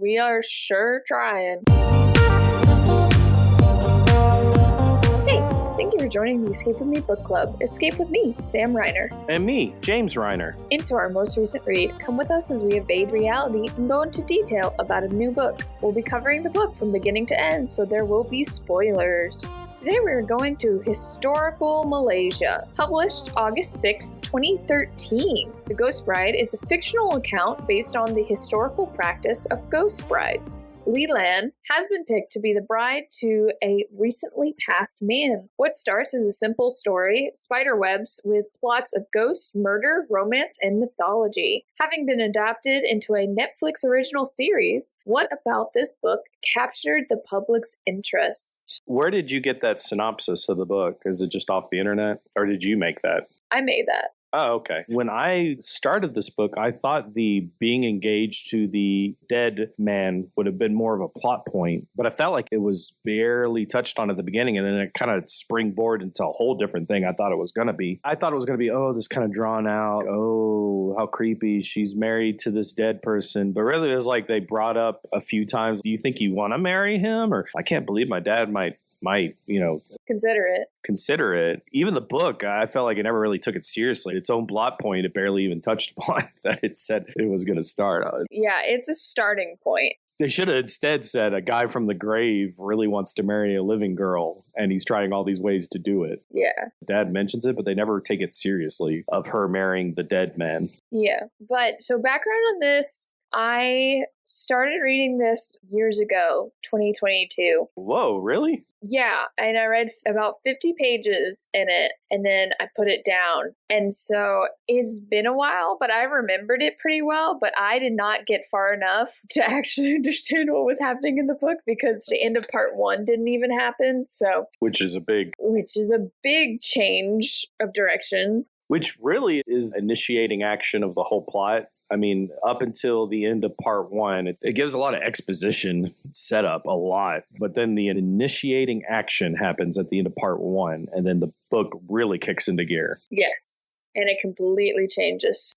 We are sure trying. Hey, thank you for joining the Escape With Me Book Club. Escape with me, Sam Reiner. And me, James Reiner. Into our most recent read, come with us as we evade reality and go into detail about a new book. We'll be covering the book from beginning to end, so there will be spoilers. Today we are going to Historical Malaysia, published August 6, 2013. The Ghost Bride is a fictional account based on the historical practice of ghost brides. Li Lan has been picked to be the bride to a recently passed man. What starts as a simple story, spiderwebs with plots of ghosts, murder, romance, and mythology. Having been adapted into a Netflix original series, what about this book captured the public's interest? Where did you get that synopsis of the book? Is it just off the internet, or did you make that? I made that. Oh, okay. When I started this book, I thought the being engaged to the dead man would have been more of a plot point, but I felt like it was barely touched on at the beginning, and then it kind of springboarded into a whole different thing I thought it was going to be. I thought it was going to be, oh, this kind of drawn out, oh, how creepy, she's married to this dead person. But really, it was like they brought up a few times, do you think you want to marry him? Or I can't believe my dad might, consider it. Even the book, I felt like it never really took it seriously. Its own plot point, it barely even touched upon that it said it was going to start on. Yeah, it's a starting point. They should have instead said a guy from the grave really wants to marry a living girl, and he's trying all these ways to do it. Yeah. Dad mentions it, but they never take it seriously of her marrying the dead man. Yeah. But so background on this, I started reading this years ago, 2022. Whoa, really? Yeah, and I read about 50 pages in it, and then I put it down. And so it's been a while, but I remembered it pretty well, but I did not get far enough to actually understand what was happening in the book because the end of part 1 didn't even happen. So, which is a big change of direction. Which really is initiating action of the whole plot. I mean, up until the end of part 1, it gives a lot of exposition setup, a lot. But then the initiating action happens at the end of part 1, and then the book really kicks into gear. Yes, and it completely changes.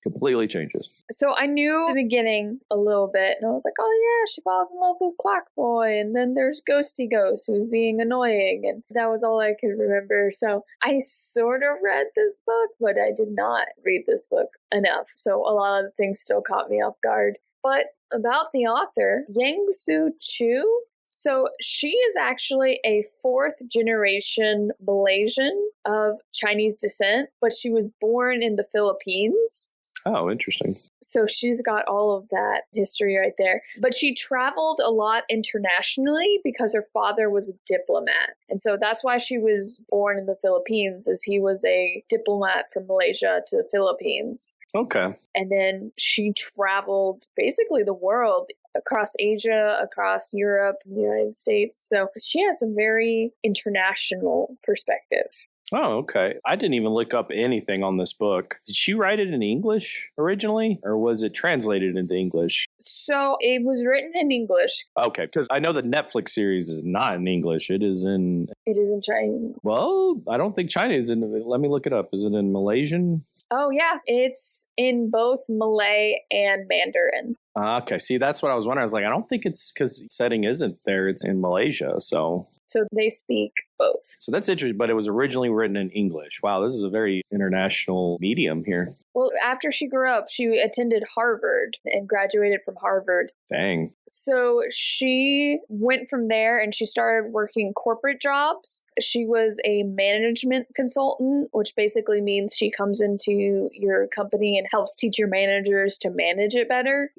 So I knew the beginning a little bit, and I was like, oh yeah, she falls in love with Clock Boy, and then there's Ghosty Ghost, who's being annoying, and that was all I could remember. So I sort of read this book, but I did not read this book enough. So a lot of things still caught me off guard. But about the author, Yangsze Choo, so she is actually a 4th generation Malaysian of Chinese descent, but she was born in the Philippines. Oh, interesting. So she's got all of that history right there. But she traveled a lot internationally because her father was a diplomat. And so that's why she was born in the Philippines, as he was a diplomat from Malaysia to the Philippines. Okay. And then she traveled basically the world, across Asia, across Europe, and the United States. So she has a very international perspective. Oh, okay. I didn't even look up anything on this book. Did she write it in English originally, or was it translated into English? So it was written in English. Okay, because I know the Netflix series is not in English. It is in Chinese. Well, I don't think China is in. Let me look it up. Is it in Malaysian? Oh, yeah. It's in both Malay and Mandarin. Okay. See, that's what I was wondering. I was like, I don't think it's because setting isn't there. It's in Malaysia. So they speak both. So that's interesting, but it was originally written in English. Wow, this is a very international medium here. Well, after she grew up, she attended Harvard and graduated from Harvard. Dang. So she went from there and she started working corporate jobs. She was a management consultant, which basically means she comes into your company and helps teach your managers to manage it better.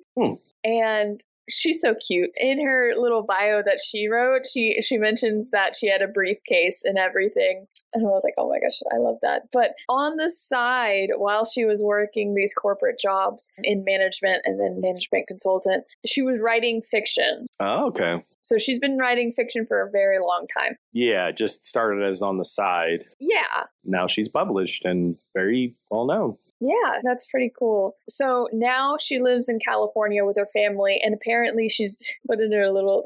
And she's so cute. In her little bio that she wrote, she mentions that she had a briefcase and everything. And I was like, oh my gosh, I love that. But on the side, while she was working these corporate jobs in management and then management consultant, she was writing fiction. Oh, okay. So she's been writing fiction for a very long time. Yeah, just started as on the side. Yeah. Now she's published and very well known. Yeah, that's pretty cool. So now she lives in California with her family, and apparently she's put in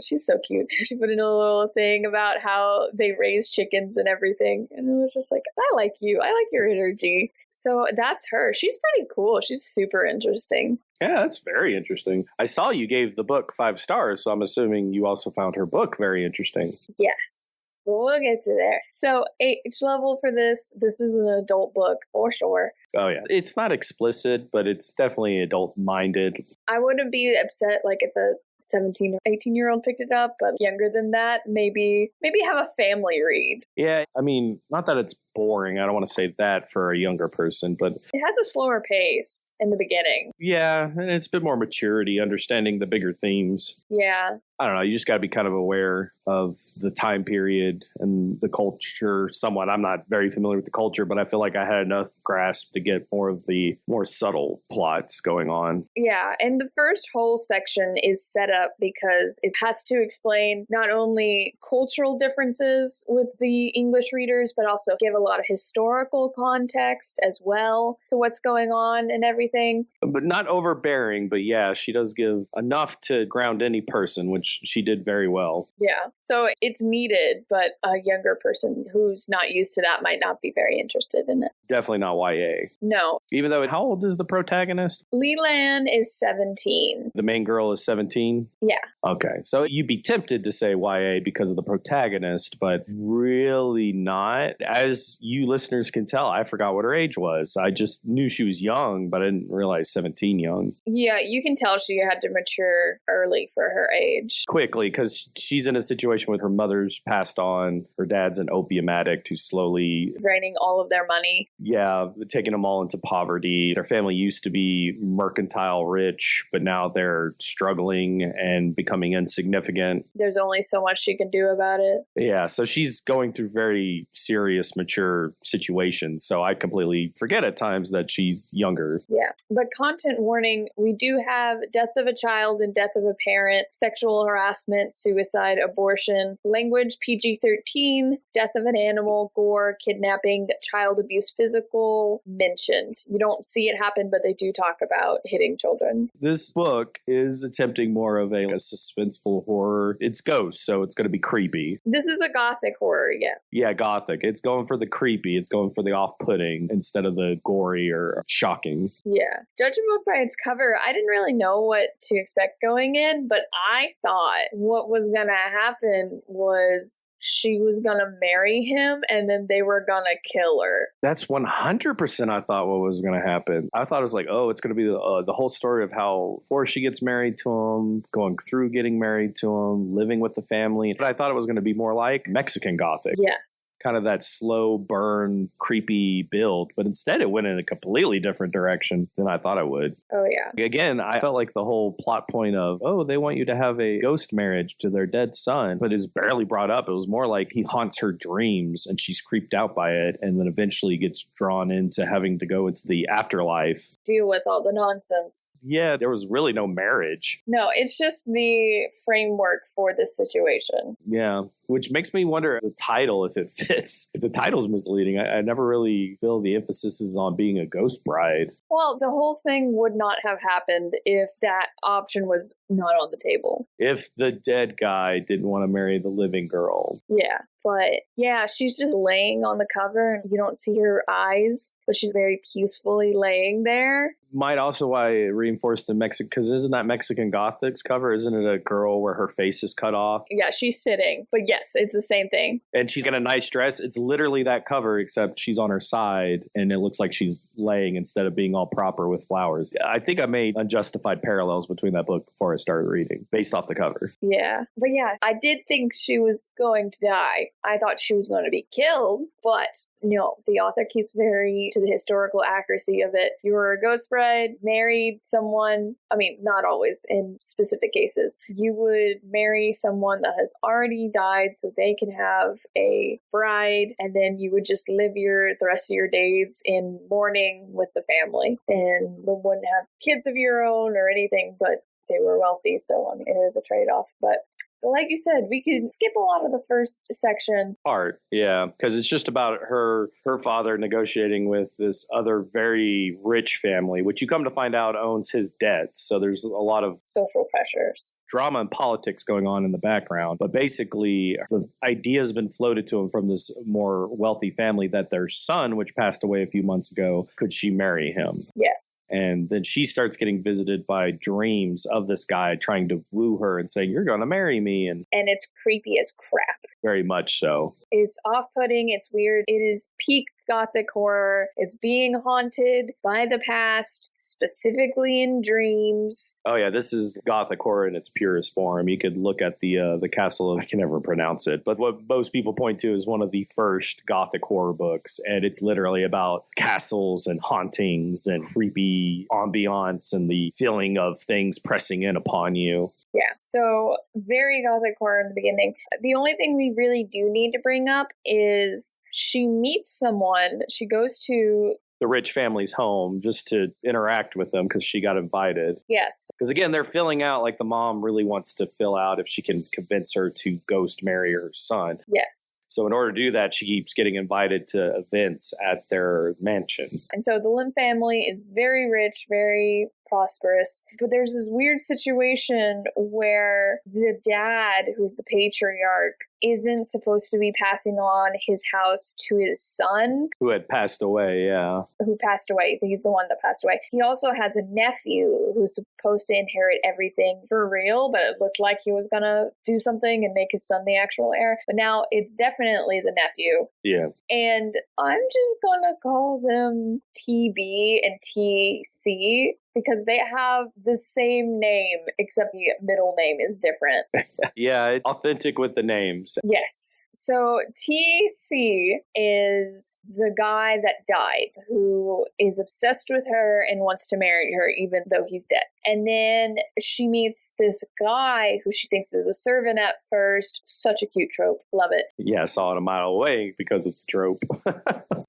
she's so cute. She put in a little thing about how they raise chickens and everything. And it was just like, I like you. I like your energy. So that's her. She's pretty cool. She's super interesting. Yeah, that's very interesting. I saw you gave the book 5 stars, so I'm assuming you also found her book very interesting. Yes. We'll get to there. So age level for this is an adult book for sure. Oh, yeah. It's not explicit, but it's definitely adult-minded. I wouldn't be upset like if a 17 or 18-year-old picked it up, but younger than that, maybe have a family read. Yeah, I mean, not that it's boring. I don't want to say that for a younger person, but it has a slower pace in the beginning. Yeah, and it's a bit more maturity, understanding the bigger themes. Yeah. I don't know. You just got to be kind of aware of the time period and the culture somewhat. I'm not very familiar with the culture, but I feel like I had enough grasp to get more of the more subtle plots going on. Yeah, and the first whole section is set up because it has to explain not only cultural differences with the English readers, but also give a lot of historical context as well to what's going on and everything. But not overbearing, but yeah, she does give enough to ground any person, which she did very well. Yeah, so it's needed, but a younger person who's not used to that might not be very interested in it. Definitely not YA. No. Even though, how old is the protagonist? Leland is 17. The main girl is 17? Yeah. Okay, so you'd be tempted to say YA because of the protagonist, but really not. As you listeners can tell, I forgot what her age was. I just knew she was young, but I didn't realize 17 young. Yeah, you can tell she had to mature early for her age. Quickly, because she's in a situation with her mother's passed on, her dad's an opium addict who's slowly draining all of their money. Yeah, taking them all into poverty. Their family used to be mercantile rich, but now they're struggling and becoming insignificant. There's only so much she can do about it. Yeah, so she's going through very serious, mature situations. So I completely forget at times that she's younger. Yeah, but content warning, we do have death of a child and death of a parent, sexual harassment, suicide, abortion, language PG-13, death of an animal, gore, kidnapping, child abuse, physical mentioned. You don't see it happen, but they do talk about hitting children. This book is attempting more of a suspenseful horror. It's ghosts, so it's going to be creepy. This is a gothic horror, yeah. Yeah, gothic. It's going for the creepy. It's going for the off-putting instead of the gory or shocking. Yeah. Judge a book by its cover. I didn't really know what to expect going in, but I thought what was going to happen was she was going to marry him and then they were going to kill her. That's 100% I thought what was going to happen. I thought it was like, oh, it's going to be the whole story of how before she gets married to him, going through getting married to him, living with the family. But I thought it was going to be more like Mexican Gothic. Yes. Kind of that slow burn, creepy build. But instead it went in a completely different direction than I thought it would. Oh, yeah. Again, I felt like the whole plot point of, oh, they want you to have a ghost marriage to their dead son, but it's barely brought up. It was more like he haunts her dreams and she's creeped out by it and then eventually gets drawn into having to go into the afterlife. Deal with all the nonsense. Yeah, there was really no marriage. No, it's just the framework for this situation. Yeah. Which makes me wonder the title, if it fits. If the title's misleading, I never really feel the emphasis is on being a ghost bride. Well, the whole thing would not have happened if that option was not on the table. If the dead guy didn't want to marry the living girl. Yeah. But yeah, she's just laying on the cover and you don't see her eyes, but she's very peacefully laying there. Might also why it reinforced the Mexican, because isn't that Mexican Gothic's cover? Isn't it a girl where her face is cut off? Yeah, she's sitting. But yes, it's the same thing. And she's in a nice dress. It's literally that cover, except she's on her side and it looks like she's laying instead of being all proper with flowers. I think I made unjustified parallels between that book before I started reading, based off the cover. Yeah. But yeah, I did think she was going to die. I thought she was going to be killed, but no, the author keeps very to the historical accuracy of it. You were a ghost bride, married someone. I mean, not always in specific cases. You would marry someone that has already died so they can have a bride, and then you would just live the rest of your days in mourning with the family and wouldn't have kids of your own or anything, but they were wealthy. So I mean, it is a trade-off, but But like you said, we can skip a lot of the first section. Part, yeah, because it's just about her father negotiating with this other very rich family, which you come to find out owns his debt. So there's a lot of social pressures, drama and politics going on in the background. But basically, the idea has been floated to him from this more wealthy family that their son, which passed away a few months ago, could she marry him? Yes. And then she starts getting visited by dreams of this guy trying to woo her and saying, "You're going to marry me." And it's creepy as crap. Very much so. It's off-putting. It's weird. It is peak gothic horror. It's being haunted by the past, specifically in dreams. Oh yeah, this is gothic horror in its purest form. You could look at the castle. I can never pronounce it, but what most people point to is one of the first gothic horror books, and it's literally about castles and hauntings and creepy ambiance and the feeling of things pressing in upon you. Yeah, so very gothic horror in the beginning. The only thing we really do need to bring up is she meets someone. She goes to the rich family's home just to interact with them because she got invited. Yes. Because again, they're filling out, like the mom really wants to fill out if she can convince her to ghost marry her son. Yes. So in order to do that, she keeps getting invited to events at their mansion. And so the Lim family is very rich, very prosperous. But there's this weird situation where the dad, who's the patriarch, isn't supposed to be passing on his house to his son. Who had passed away, yeah. Who passed away. He's the one that passed away. He also has a nephew who's supposed to inherit everything for real, but it looked like he was going to do something and make his son the actual heir. But now it's definitely the nephew. Yeah. And I'm just going to call them TB and TC because they have the same name, except the middle name is different. Yeah, authentic with the names. Yes. So TC is the guy that died, who is obsessed with her and wants to marry her, even though he's dead. And then she meets this guy who she thinks is a servant at first. Such a cute trope. Love it. Yeah, I saw it a mile away because it's a trope.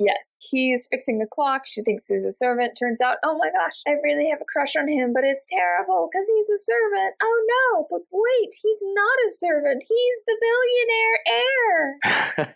Yes. He's fixing a clock. She thinks he's a servant. Turns out, oh my gosh, I really have a crush on him, but it's terrible because he's a servant. Oh no, but wait, he's not a servant. He's the billionaire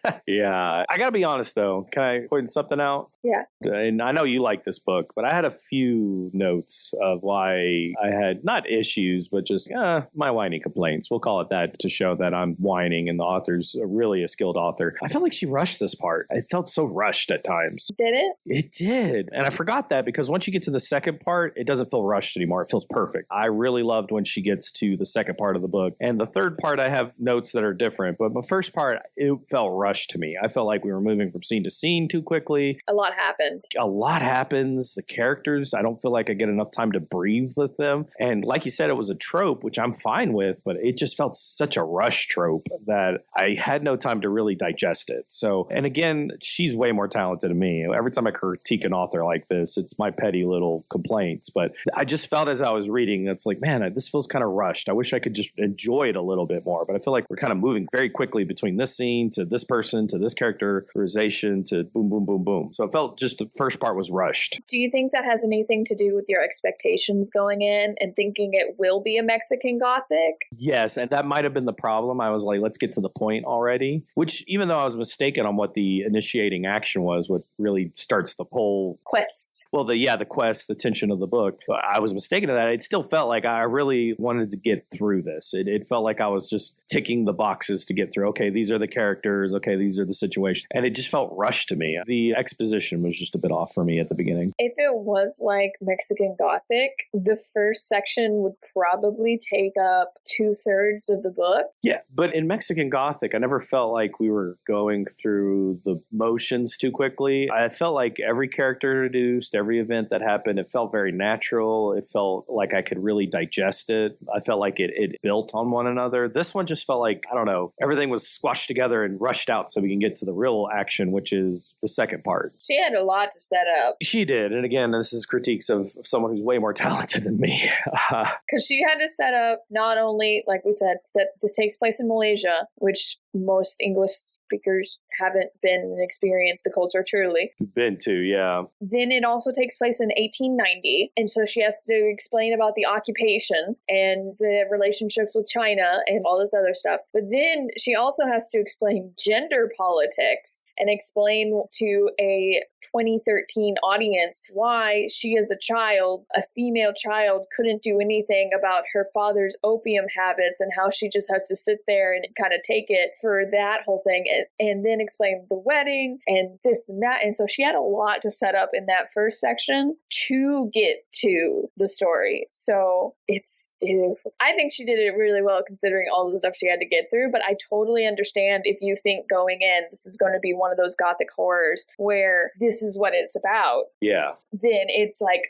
heir. Yeah. I gotta be honest though. Can I point something out? Yeah. And I know you like this book, but I had a few notes of why I had not issues, but just my whining complaints. We'll call it that to show that I'm whining and the author's really a skilled author. I felt like she rushed this part. It felt so rushed at times. Did it? It did. And I forgot that because once you get to the second part, it doesn't feel rushed anymore. It feels perfect. I really loved when she gets to the second part of the book. And the third part, I have notes that are different. But the first part, it felt rushed to me. I felt like we were moving from scene to scene too quickly. A lot happened. A lot happens. The characters, I don't feel like I get enough time to breathe with them. And like you said, it was a trope, which I'm fine with, but it just felt such a rush trope that I had no time to really digest it. So, and again, she's way more talented than me. Every time I critique an author like this, it's my petty little complaints. But I just felt as I was reading, it's like, man, this feels kind of rushed. I wish I could just enjoy it a little bit more. But I feel like we're kind of moving very quickly between this scene to this person to this characterization to boom, boom, boom, boom. So it felt just the first part was rushed. Do you think that has anything to do with your expectations going in and thinking it will be a Mexican Gothic? Yes, and that might have been the problem. I was like, let's get to the point already, which even though I was mistaken on what the initiating action was, what really starts the whole quest. Well, the quest, the tension of the book, I was mistaken in that. It still felt like I really wanted to get through this. It felt like I was just ticking the boxes to get through. Okay, these are the characters. Okay, these are the situations. And it just felt rushed to me. The exposition was just a bit off for me at the beginning. If it was like Mexican Gothic, the first section would probably take up 2/3 of the book. Yeah, but in Mexican Gothic, I never felt like we were going through the motions too quickly. I felt like every character introduced, every event that happened, it felt very natural. It felt like I could really digest it. I felt like it built on one another. This one just felt like, I don't know, everything was squashed together and rushed out so we can get to the real action, which is the second part. She had a lot to set up. She did. And again, this is critiques of someone who's way more talented than me. Because she had to set up not only, like we said, that this takes place in Malaysia, which most English speakers haven't been and experienced the culture truly. Been to, yeah. Then it also takes place in 1890. And so she has to explain about the occupation and the relationships with China and all this other stuff. But then she also has to explain gender politics and explain to a 2013 audience why she as a child, a female child, couldn't do anything about her father's opium habits and how she just has to sit there and kind of take it for that whole thing, and then explain the wedding and this and that. And so she had a lot to set up in that first section to get to the story. So I think she did it really well considering all the stuff she had to get through, but I totally understand if you think going in, this is going to be one of those gothic horrors where this is what it's about. Yeah. Then it's like,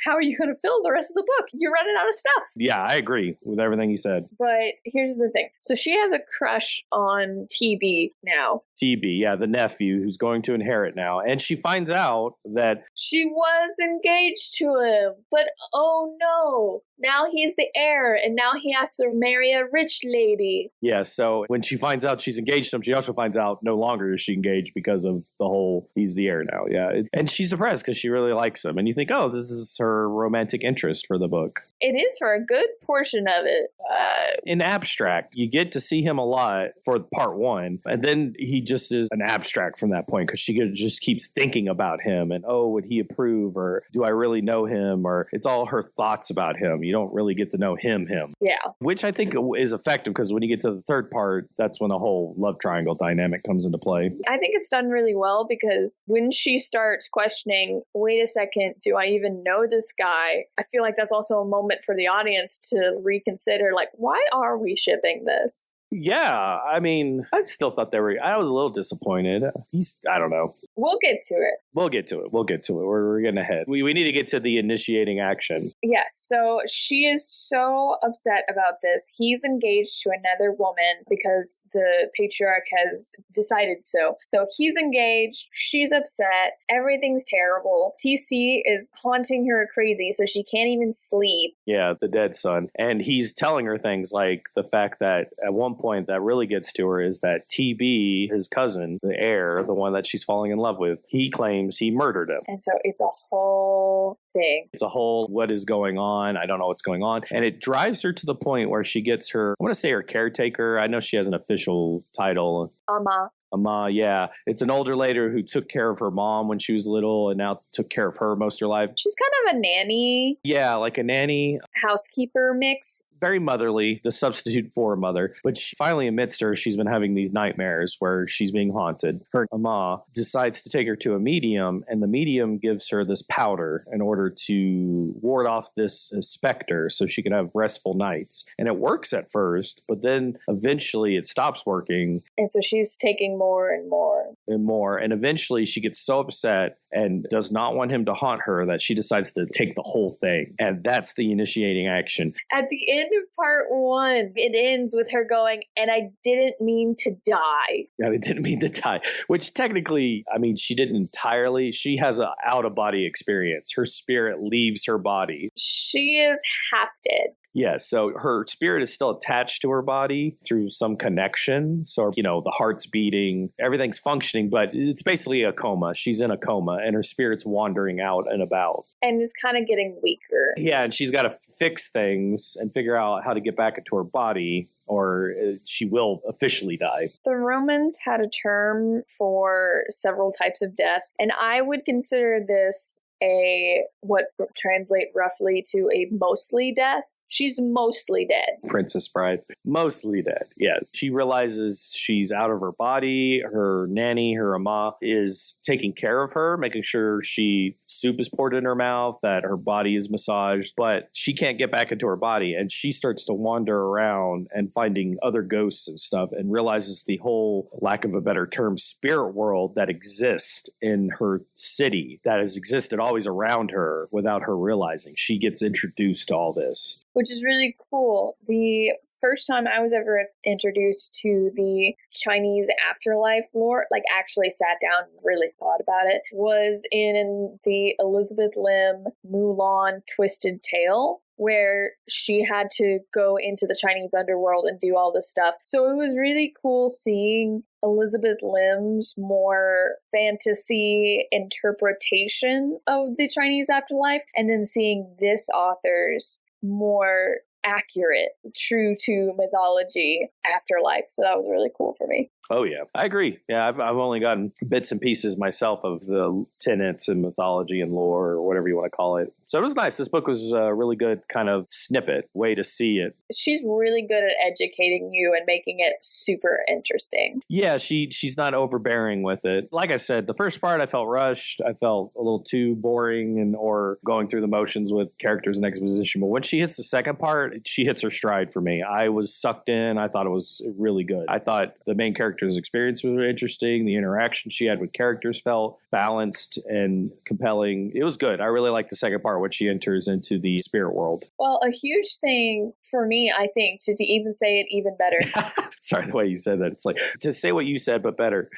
how are you going to fill the rest of the book? You're running out of stuff. Yeah, I agree with everything you said. But here's the thing. So she has a crush on TB now. TB, yeah, the nephew who's going to inherit now. And she finds out that she was engaged to him, but oh no, now he's the heir and now he has to marry a rich lady. Yeah, so when she finds out she's engaged to him, she also finds out no longer is she engaged because of the whole he's the heir now. Yeah, and she's depressed because she really likes him. And you think, oh, this is her romantic interest for the book. It is for a good portion of it. In abstract, you get to see him a lot for part one, and then he just is an abstract from that point because she just keeps thinking about him and, oh, would he approve, or do I really know him, or it's all her thoughts about him. You don't really get to know him. Yeah. Which I think is effective because when you get to the third part, that's when the whole love triangle dynamic comes into play. I think it's done really well because when she starts questioning, wait a second, do I even know this guy? I feel like that's also a moment for the audience to reconsider, like, why are we shipping this? Yeah, I mean, I still thought I was a little disappointed. I don't know. We'll get to it. We'll get to it. We're getting ahead. We need to get to the initiating action. Yes. So she is so upset about this. He's engaged to another woman because the patriarch has decided so. So he's engaged. She's upset. Everything's terrible. TC is haunting her crazy, so she can't even sleep. Yeah, the dead son. And he's telling her things like the fact that at one point that really gets to her is that TB, his cousin, the heir, the one that she's falling in love with, he claims he murdered him. And so it's a whole thing. It's a whole what is going on. I don't know what's going on. And it drives her to the point where she gets her, I want to say her caretaker. I know she has an official title. Ama, yeah. It's an older lady who took care of her mom when she was little and now took care of her most of her life. She's kind of a nanny. Yeah, like a nanny. Housekeeper mix. Very motherly, the substitute for a mother. But she finally admits to her she's been having these nightmares where she's being haunted. Her Ama decides to take her to a medium, and the medium gives her this powder in order to ward off this specter so she can have restful nights. And it works at first, but then eventually it stops working. And so she's taking more and more. And eventually she gets so upset and does not want him to haunt her that she decides to take the whole thing. And that's the initiating action. At the end of part one, it ends with her going, and I didn't mean to die. Yeah, I didn't mean to die. Which technically, I mean, she didn't entirely. She has an out-of-body experience. Her spirit leaves her body. She is half dead. Yeah, so her spirit is still attached to her body through some connection. So, the heart's beating, everything's functioning, but it's basically a coma. She's in a coma and her spirit's wandering out and about. And is kind of getting weaker. Yeah, and she's got to fix things and figure out how to get back into her body, or she will officially die. The Romans had a term for several types of death, and I would consider this what translate roughly to a mostly death. She's mostly dead. Princess Bride. Mostly dead, yes. She realizes she's out of her body. Her nanny, her Ama, is taking care of her, making sure soup is poured in her mouth, that her body is massaged, but she can't get back into her body. And she starts to wander around and finding other ghosts and stuff and realizes the whole, lack of a better term, spirit world that exists in her city, that has existed always around her without her realizing. She gets introduced to all this. Which is really cool. The first time I was ever introduced to the Chinese afterlife lore, like actually sat down and really thought about it, was in the Elizabeth Lim Mulan Twisted Tale, where she had to go into the Chinese underworld and do all this stuff. So it was really cool seeing Elizabeth Lim's more fantasy interpretation of the Chinese afterlife, and then seeing this author's more accurate, true to mythology afterlife. So that was really cool for me. Oh, yeah. I agree. Yeah, I've only gotten bits and pieces myself of the tenets and mythology and lore, or whatever you want to call it. So it was nice. This book was a really good kind of snippet, way to see it. She's really good at educating you and making it super interesting. Yeah, she's not overbearing with it. Like I said, the first part I felt rushed. I felt a little too boring or going through the motions with characters and exposition. But when she hits the second part, she hits her stride for me. I was sucked in. I thought it was really good. I thought the main character's experience was really interesting. The interaction she had with characters felt balanced and compelling. It was good. I really liked the second part when she enters into the spirit world. Well, a huge thing for me, I think, to even say it even better. Sorry, the way you said that. It's like, just say what you said, but better.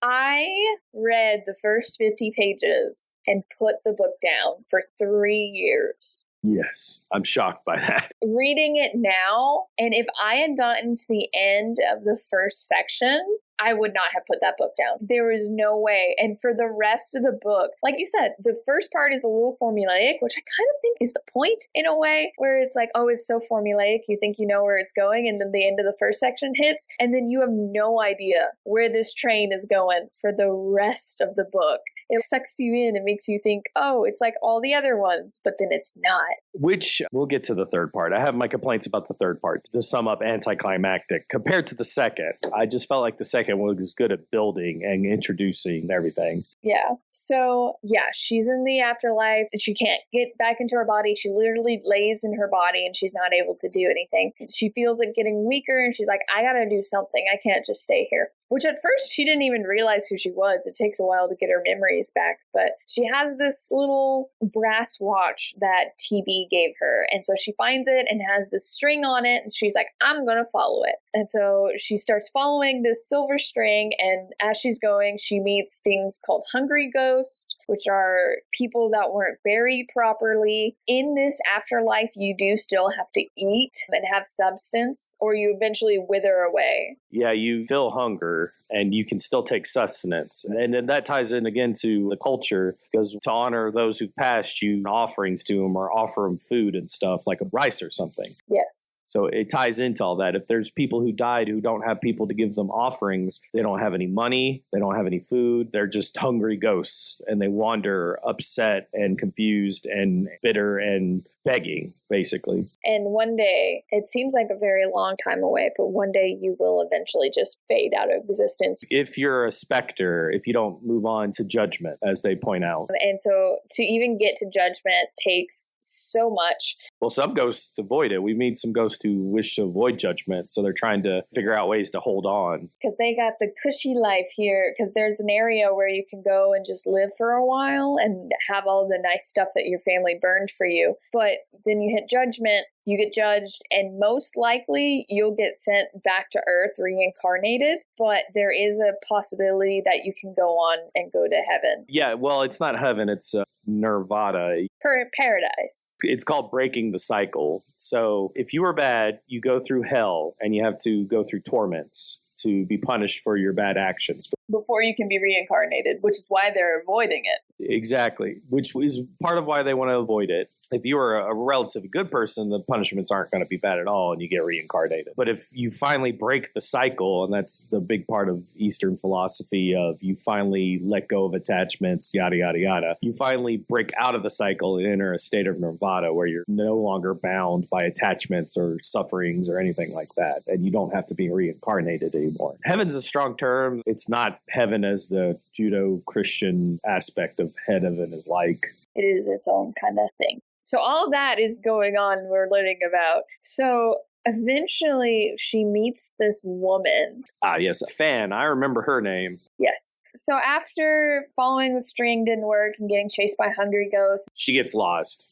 I read the first 50 pages and put the book down for 3 years. Yes, I'm shocked by that. Reading it now, and if I had gotten to the end of the first section, I would not have put that book down. There was no way. And for the rest of the book, like you said, the first part is a little formulaic, which I kind of think is the point in a way, where it's like, oh, it's so formulaic. You think you know where it's going. And then the end of the first section hits. And then you have no idea where this train is going for the rest of the book. It sucks you in and makes you think, oh, it's like all the other ones, but then it's not. Which, we'll get to the third part. I have my complaints about the third part. To sum up, anticlimactic. Compared to the second, I just felt like the second was good at building and introducing everything. Yeah. So, yeah, she's in the afterlife. She can't get back into her body. She literally lays in her body and she's not able to do anything. She feels it getting weaker and she's like, I gotta do something. I can't just stay here. Which at first she didn't even realize who she was. It takes a while to get her memories back. But she has this little brass watch that TB gave her. And so she finds it and has this string on it. And she's like, I'm going to follow it. And so she starts following this silver string. And as she's going, she meets things called hungry ghosts, which are people that weren't buried properly. In this afterlife, you do still have to eat and have substance, or you eventually wither away. Yeah, you feel hunger and you can still take sustenance. And then that ties in again to the culture, because to honor those who've passed, you offerings to them or offer them food and stuff like a rice or something. Yes. So it ties into all that. If there's people who died who don't have people to give them offerings, they don't have any money, they don't have any food, they're just hungry ghosts and they wander upset and confused and bitter and begging, basically. And one day, it seems like a very long time away, but one day you will eventually just fade out of existence. If you're a specter, if you don't move on to judgment, as they point out. And so to even get to judgment takes so much. Well, some ghosts avoid it. We meet some ghosts who wish to avoid judgment, so they're trying to figure out ways to hold on. Because they got the cushy life here, because there's an area where you can go and just live for a while and have all the nice stuff that your family burned for you. But then you hit judgment, you get judged, and most likely you'll get sent back to Earth reincarnated. But there is a possibility that you can go on and go to heaven. Yeah, well, it's not heaven, it's nirvana. Paradise. It's called breaking the cycle. So if you were bad, you go through hell and you have to go through torments to be punished for your bad actions. Before you can be reincarnated, which is why they're avoiding it. Exactly, which is part of why they want to avoid it. If you are a relatively good person, the punishments aren't going to be bad at all and you get reincarnated. But if you finally break the cycle, and that's the big part of Eastern philosophy of you finally let go of attachments, yada, yada, yada. You finally break out of the cycle and enter a state of nirvana where you're no longer bound by attachments or sufferings or anything like that. And you don't have to be reincarnated anymore. Heaven's a strong term. It's not heaven as the Judeo-Christian aspect of heaven is like. It is its own kind of thing. So all of that is going on, we're learning about. So eventually she meets this woman. Ah, yes, Fan. I remember her name. Yes. So after following the string didn't work and getting chased by hungry ghosts, she gets lost.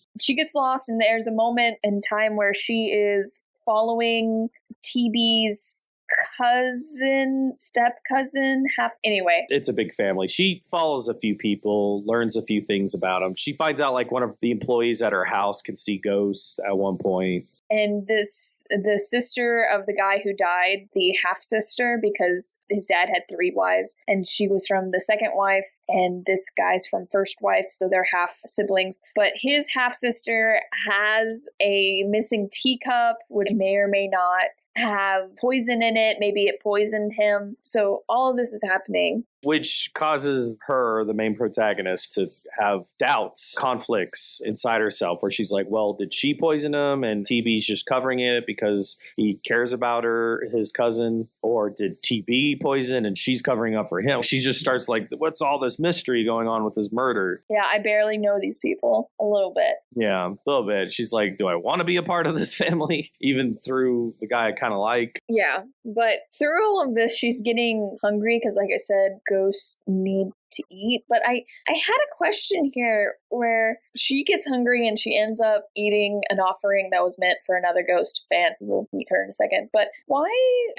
And there's a moment in time where she is following TB's cousin, step cousin, anyway. It's a big family. She follows a few people, learns a few things about them. She finds out like one of the employees at her house can see ghosts at one point. And the sister of the guy who died, the half-sister, because his dad had 3 wives, and she was from the second wife, and this guy's from first wife, so they're half-siblings. But his half-sister has a missing teacup, which may or may not have poison in it. Maybe it poisoned him. So all of this is happening. Which causes her, the main protagonist, to have doubts, conflicts inside herself where she's like, well, did she poison him and TB's just covering it because he cares about her, his cousin? Or did TB poison and she's covering up for him? She just starts like, what's all this mystery going on with this murder? Yeah, I barely know these people. A little bit. Yeah, a little bit. She's like, do I want to be a part of this family? Even through the guy I kind of like. Yeah, but through all of this, she's getting hungry because, like I said, ghosts need to eat. But I had a question here where she gets hungry and she ends up eating an offering that was meant for another ghost fan. We'll meet her in a second. But why,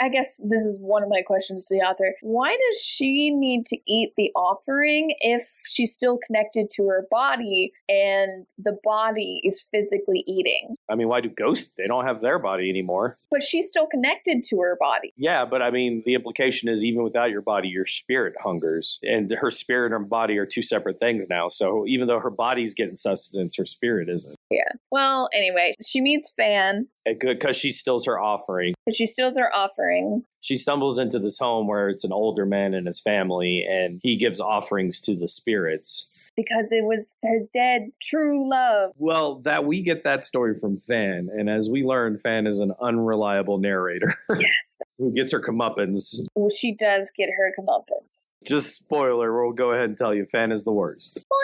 I guess this is one of my questions to the author, why does she need to eat the offering if she's still connected to her body and the body is physically eating? I mean, why do ghosts? They don't have their body anymore. But she's still connected to her body. Yeah, but I mean, the implication is even without your body, your spirit hungers. And her spirit and her body are 2 separate things now. So even though her body's getting sustenance, her spirit isn't. Yeah. Well, anyway, she meets Fan. Because she steals her offering. She steals her offering. She stumbles into this home where it's an older man and his family, and he gives offerings to the spirits. Because it was his dead true love. Well, that we get that story from Fan, and as we learned, Fan is an unreliable narrator. Yes. Who gets her comeuppance. Well, she does get her comeuppance. Just spoiler, we'll go ahead and tell you, Fan is the worst. Well,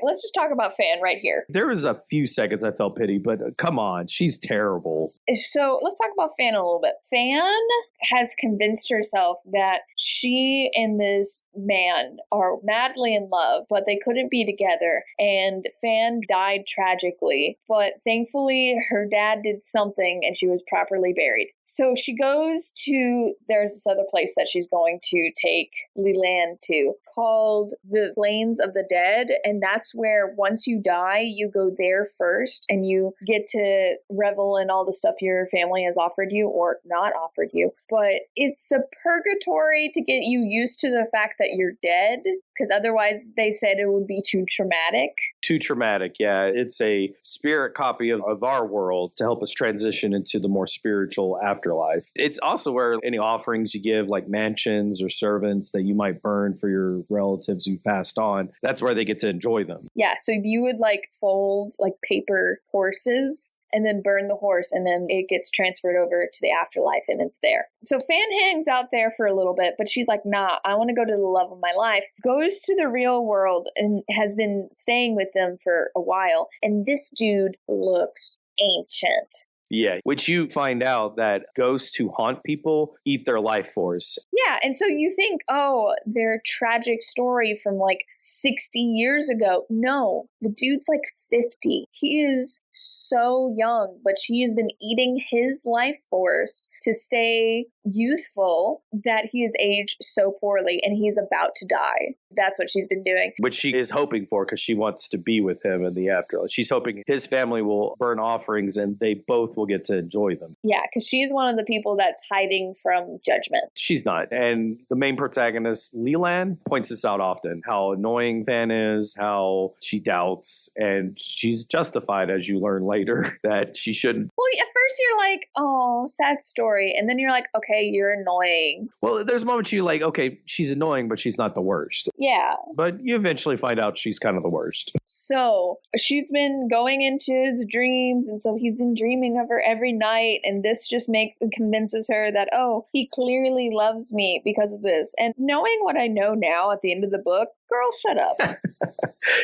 let's just talk about Fan right here. There was a few seconds I felt pity, but come on, she's terrible. So let's talk about Fan a little bit. Fan has convinced herself that she and this man are madly in love, but they couldn't be together. And Fan died tragically, but thankfully her dad did something and she was properly buried. So she goes to, there's this other place that she's going to take Leland to, called the Plains of the Dead. And that's where once you die, you go there first and you get to revel in all the stuff your family has offered you or not offered you. But it's a purgatory to get you used to the fact that you're dead, because otherwise they said it would be too traumatic. Too traumatic, yeah. It's a spirit copy of our world to help us transition into the more spiritual afterlife. It's also where any offerings you give, like mansions or servants that you might burn for your relatives who passed on, that's where they get to enjoy them. Yeah, so you would fold paper horses and then burn the horse, and then it gets transferred over to the afterlife and it's there. So Fan hangs out there for a little bit, but she's like, nah, I want to go to the love of my life. Goes to the real world and has been staying with them for a while. And this dude looks ancient. Yeah, which you find out that ghosts who haunt people eat their life force. Yeah, and so you think, oh, their tragic story from 60 years ago. No, the dude's 50. He is so young, but she has been eating his life force to stay youthful that he has aged so poorly and he's about to die. That's what she's been doing. Which she is hoping for because she wants to be with him in the afterlife. She's hoping his family will burn offerings and they both will get to enjoy them. Yeah, because she's one of the people that's hiding from judgment. She's not. And the main protagonist, Leland, points this out often, how annoying Fan is, how she doubts, and she's justified, as you learn later, that she shouldn't. Well, at first you're like, oh, sad story. And then you're like, okay, you're annoying. Well, there's moments you're like, okay, she's annoying, but she's not the worst. Yeah. But you eventually find out she's kind of the worst. So she's been going into his dreams, and so he's been dreaming of her every night, and this just convinces her that, oh, he clearly loves me because of this. And knowing what I know now at the end of the book, girl, shut up.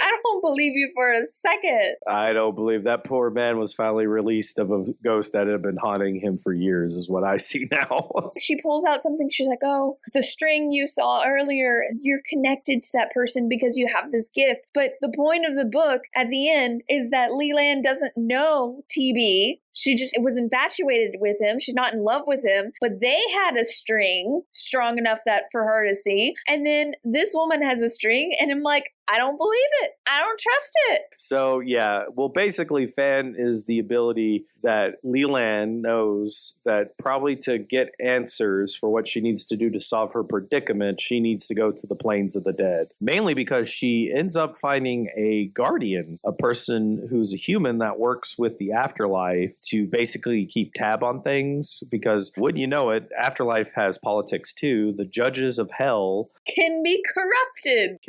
I don't believe you for a second. I don't believe that poor man was finally released of a ghost that had been haunting him for years, is what I see now. She pulls out something. She's like, oh, the string you saw earlier, you're connected to that person because you have this gift. But the point of the book at the end is that Leland doesn't know TB. She just was infatuated with him. She's not in love with him, but they had a string strong enough that for her to see. And then this woman has a string, and I'm like, I don't believe it. I don't trust it. So, yeah. Well, basically, Fan is the ability that Leland knows that probably to get answers for what she needs to do to solve her predicament, she needs to go to the plains of the dead. Mainly because she ends up finding a guardian, a person who's a human that works with the afterlife to basically keep tab on things. Because, wouldn't you know it, afterlife has politics too. The judges of hell can be corrupted.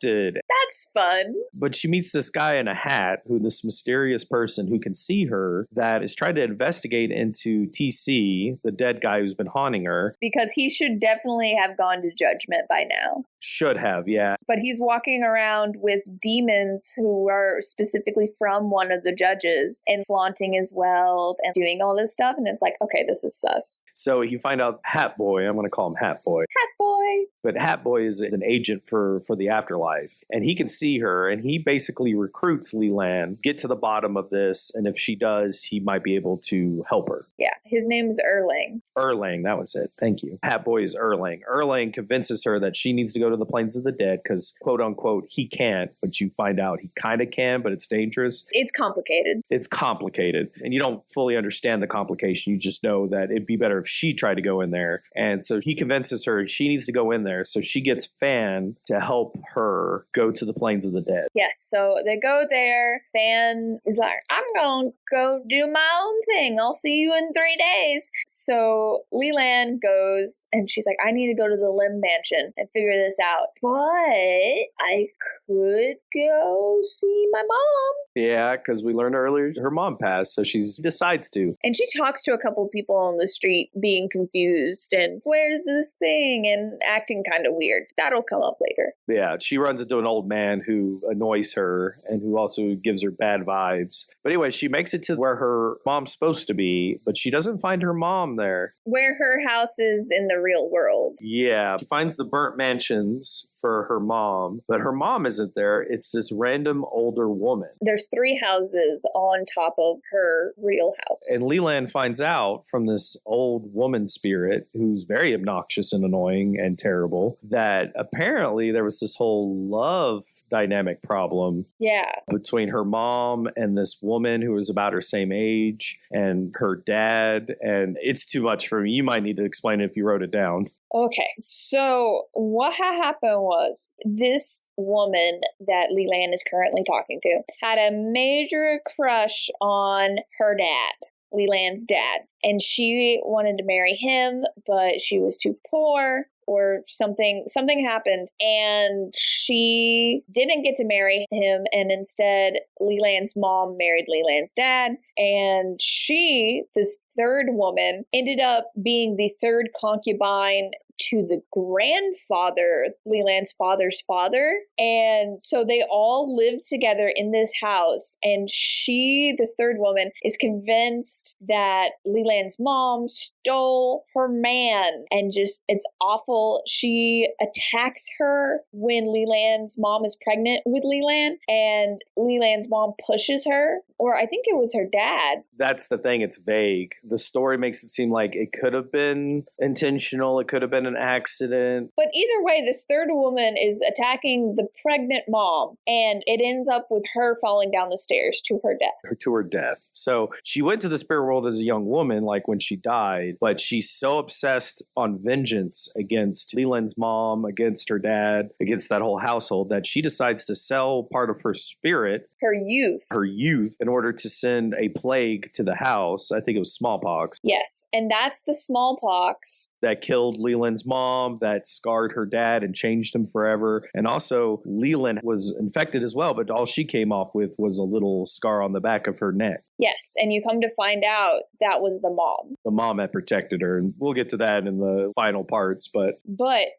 That's fun. But she meets this guy in a hat, this mysterious person who can see her, that is trying to investigate into TC, the dead guy who's been haunting her. Because he should definitely have gone to judgment by now. Should have, yeah. But he's walking around with demons who are specifically from one of the judges and flaunting his wealth and doing all this stuff. And it's like, okay, this is sus. So you find out Hat Boy, I'm going to call him Hat Boy. Hat Boy. But Hat Boy is an agent for the afterlife. And he can see her, and he basically recruits Leland, get to the bottom of this, and if she does, he might be able to help her. Yeah, his name's Erlang. Erlang, that was it. Thank you. Hat Boy is Erlang. Erlang convinces her that she needs to go to the plains of the dead because, quote unquote, he can't, but you find out he kind of can, but it's dangerous. It's complicated. It's complicated, and you don't fully understand the complication. You just know that it'd be better if she tried to go in there. And so he convinces her she needs to go in there, so she gets Fan to help her go to the plains of the dead. Yes, so they go there. Fan is like, I'm going to go do my own thing. I'll see you in 3 days. So Leland goes, and she's like, I need to go to the Limb Mansion and figure this out. But I could go see my mom. Yeah, because we learned earlier her mom passed, so she decides to. And she talks to a couple of people on the street being confused and where's this thing and acting kind of weird. That'll come up later. Yeah, she runs into an old man who annoys her and who also gives her bad vibes. But anyway, she makes it to where her mom's supposed to be, but she doesn't find her mom there. Where her house is in the real world. Yeah, she finds the burnt mansions for her mom, but her mom isn't there. It's this random older woman. There's 3 houses on top of her real house. And Leland finds out from this old woman spirit, who's very obnoxious and annoying and terrible, that apparently there was this whole love dynamic problem. Yeah. Between her mom and this woman who was about her same age and her dad. And it's too much for me. You might need to explain it if you wrote it down. Okay, so what happened was this woman that Leland is currently talking to had a major crush on her dad, Leland's dad. And she wanted to marry him, but she was too poor. Or something happened and she didn't get to marry him, and instead Leland's mom married Leland's dad, and she, this third woman, ended up being the third concubine to the grandfather, Leland's father's father. And so they all lived together in this house. And she, this third woman, is convinced that Leland's mom stole her man. And just, it's awful. She attacks her when Leland's mom is pregnant with Leland. And Leland's mom pushes her. Or I think it was her dad. That's the thing. It's vague. The story makes it seem like it could have been intentional. It could have been an accident. But either way, this third woman is attacking the pregnant mom, and it ends up with her falling down the stairs to her death. To her death. So she went to the spirit world as a young woman, like when she died, but she's so obsessed on vengeance against Leland's mom, against her dad, against that whole household, that she decides to sell part of her spirit, her youth, in order to send a plague plague to the house. I think it was smallpox. Yes, and that's the smallpox that killed Leland's mom, that scarred her dad and changed him forever. And also, Leland was infected as well, but all she came off with was a little scar on the back of her neck. Yes, and you come to find out that was the mom. The mom had protected her, and we'll get to that in the final parts, but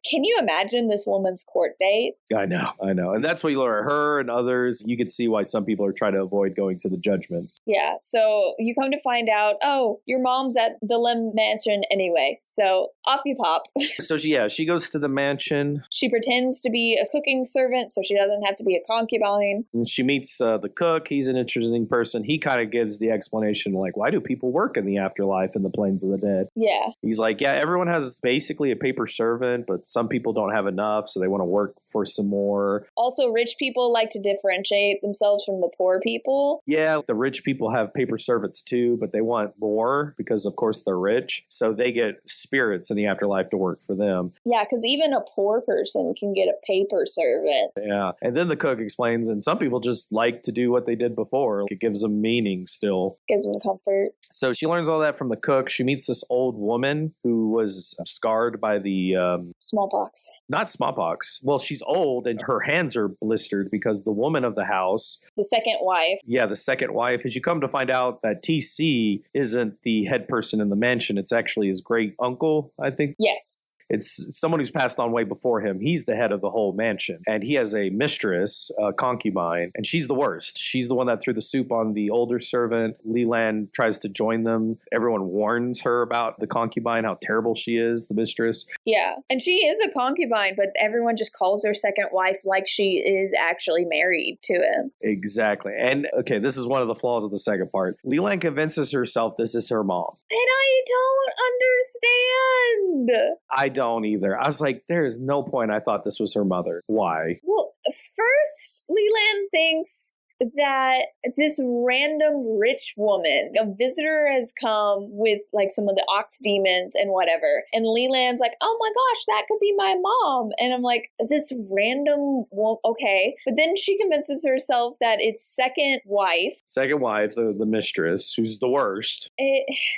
can you imagine this woman's court date? I know. And that's what you learn. Her and others, you could see why some people are trying to avoid going to the judgments. Yeah, so you come to find out, oh, your mom's at the Lim mansion anyway, so off you pop. So she goes to the mansion. She pretends to be a cooking servant, so she doesn't have to be a concubine. And she meets the cook. He's an interesting person. He kind of gives the explanation, like, why do people work in the afterlife in the plains of the dead? Yeah. He's like, yeah, everyone has basically a paper servant, but some people don't have enough, so they want to work for some more. Also, rich people like to differentiate themselves from the poor people. Yeah, the rich people have paper servants too, but they want more because, of course, they're rich. So they get spirits in the afterlife to work for them. Yeah, because even a poor person can get a paper servant. Yeah. And then the cook explains, and some people just like to do what they did before. It gives them meaning still. Gives them comfort. So she learns all that from the cook. She meets this old woman who was scarred by the... smallpox. Not smallpox. Well, she's old and her hands are blistered because the woman of the house... The second wife. Yeah, the second wife. As you come to find out that TC isn't the head person in the mansion. It's actually his great uncle, I think. Yes. It's someone who's passed on way before him. He's the head of the whole mansion. And he has a mistress, a concubine, and she's the worst. She's the one that threw the soup on the older servant. Leland tries to join them. Everyone warns her about the concubine, how terrible she is, the mistress. Yeah. And she is a concubine, but everyone just calls her second wife like she is actually married to him. Exactly. And okay, this is one of the flaws of the second part. Leland convinces herself this is her mom. And I don't understand. I don't either. I was like, there is no point I thought this was her mother. Why? Well, first, Leland thinks that this random rich woman, a visitor has come with like some of the ox demons and whatever. And Leland's like, oh my gosh, that could be my mom. And I'm like, this random, okay. But then she convinces herself that it's second wife, the mistress, who's the worst,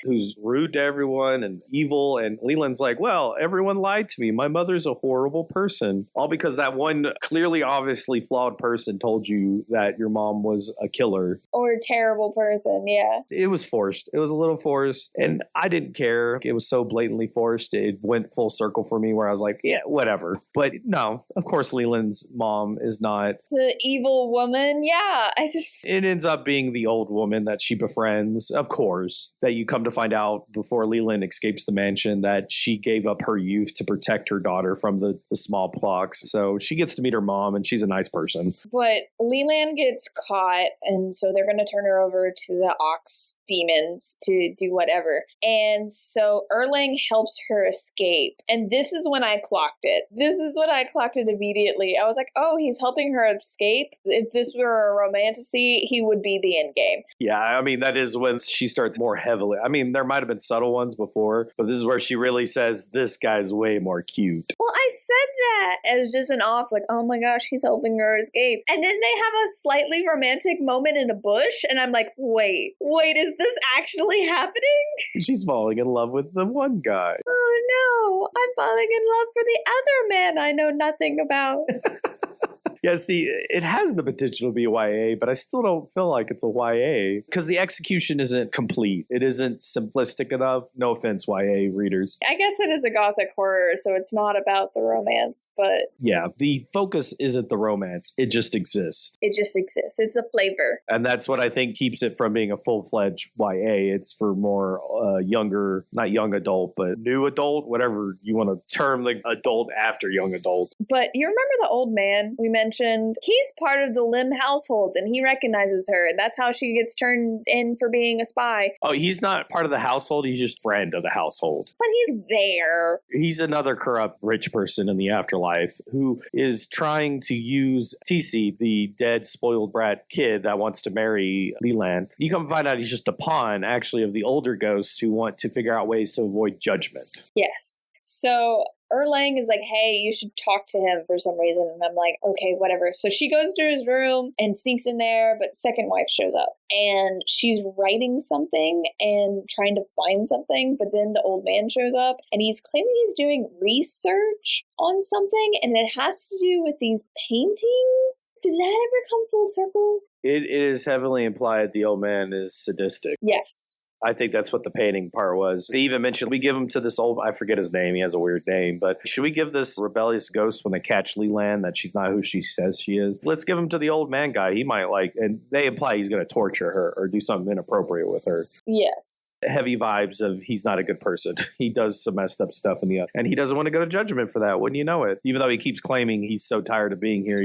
who's rude to everyone and evil. And Leland's like, well, everyone lied to me. My mother's a horrible person. All because that one clearly, obviously flawed person told you that your mom was a killer. Or a terrible person, yeah. It was forced. It was a little forced. And I didn't care. It was so blatantly forced. It went full circle for me where I was like, yeah, whatever. But no, of course, Leland's mom is not. The evil woman, yeah. It ends up being the old woman that she befriends, of course, that you come to find out before Leland escapes the mansion that she gave up her youth to protect her daughter from the smallpox. So she gets to meet her mom and she's a nice person. But Leland gets caught, and so they're going to turn her over to the ox demons to do whatever. And so Erling helps her escape. And this is when I clocked it. Immediately. I was like, oh, he's helping her escape. If this were a romantasy, he would be the end game. Yeah, I mean, that is when she starts more heavily. I mean, there might have been subtle ones before, but this is where she really says, this guy's way more cute. Well, I said that as just an off, like, oh my gosh, he's helping her escape. And then they have a slightly romantic moment in a bush, and I'm like, wait, is this actually happening? She's falling in love with the one guy. Oh no, I'm falling in love for the other man I know nothing about. Yeah, see, it has the potential to be a YA, but I still don't feel like it's a YA because the execution isn't complete. It isn't simplistic enough. No offense, YA readers. I guess it is a gothic horror, so it's not about the romance, but... Yeah, the focus isn't the romance. It just exists. It just exists. It's a flavor. And that's what I think keeps it from being a full-fledged YA. It's for more younger, not young adult, but new adult, whatever you want to term the adult after young adult. But you remember the old man we mentioned? He's part of the Lim household, and he recognizes her, and that's how she gets turned in for being a spy. Oh, he's not part of the household. He's just friend of the household. But he's there. He's another corrupt rich person in the afterlife who is trying to use TC, the dead spoiled brat kid that wants to marry Leland. You come find out he's just a pawn, actually, of the older ghosts who want to figure out ways to avoid judgment. Yes. So Erlang is like, hey, you should talk to him for some reason. And I'm like, okay, whatever. So she goes to his room and sneaks in there, but the second wife shows up and she's writing something and trying to find something. But then the old man shows up and he's claiming he's doing research on something, and it has to do with these paintings. Did that ever come full circle? It is heavily implied the old man is sadistic. Yes. I think that's what the painting part was. They even mentioned, we give him to this old, I forget his name, he has a weird name, but should we give this rebellious ghost when they catch Leland that she's not who she says she is? Let's give him to the old man guy. He might like, and they imply he's going to torture her or do something inappropriate with her. Yes. Heavy vibes of he's not a good person. He does some messed up stuff and he doesn't want to go to judgment for that. Wouldn't you know it? Even though he keeps claiming he's so tired of being here.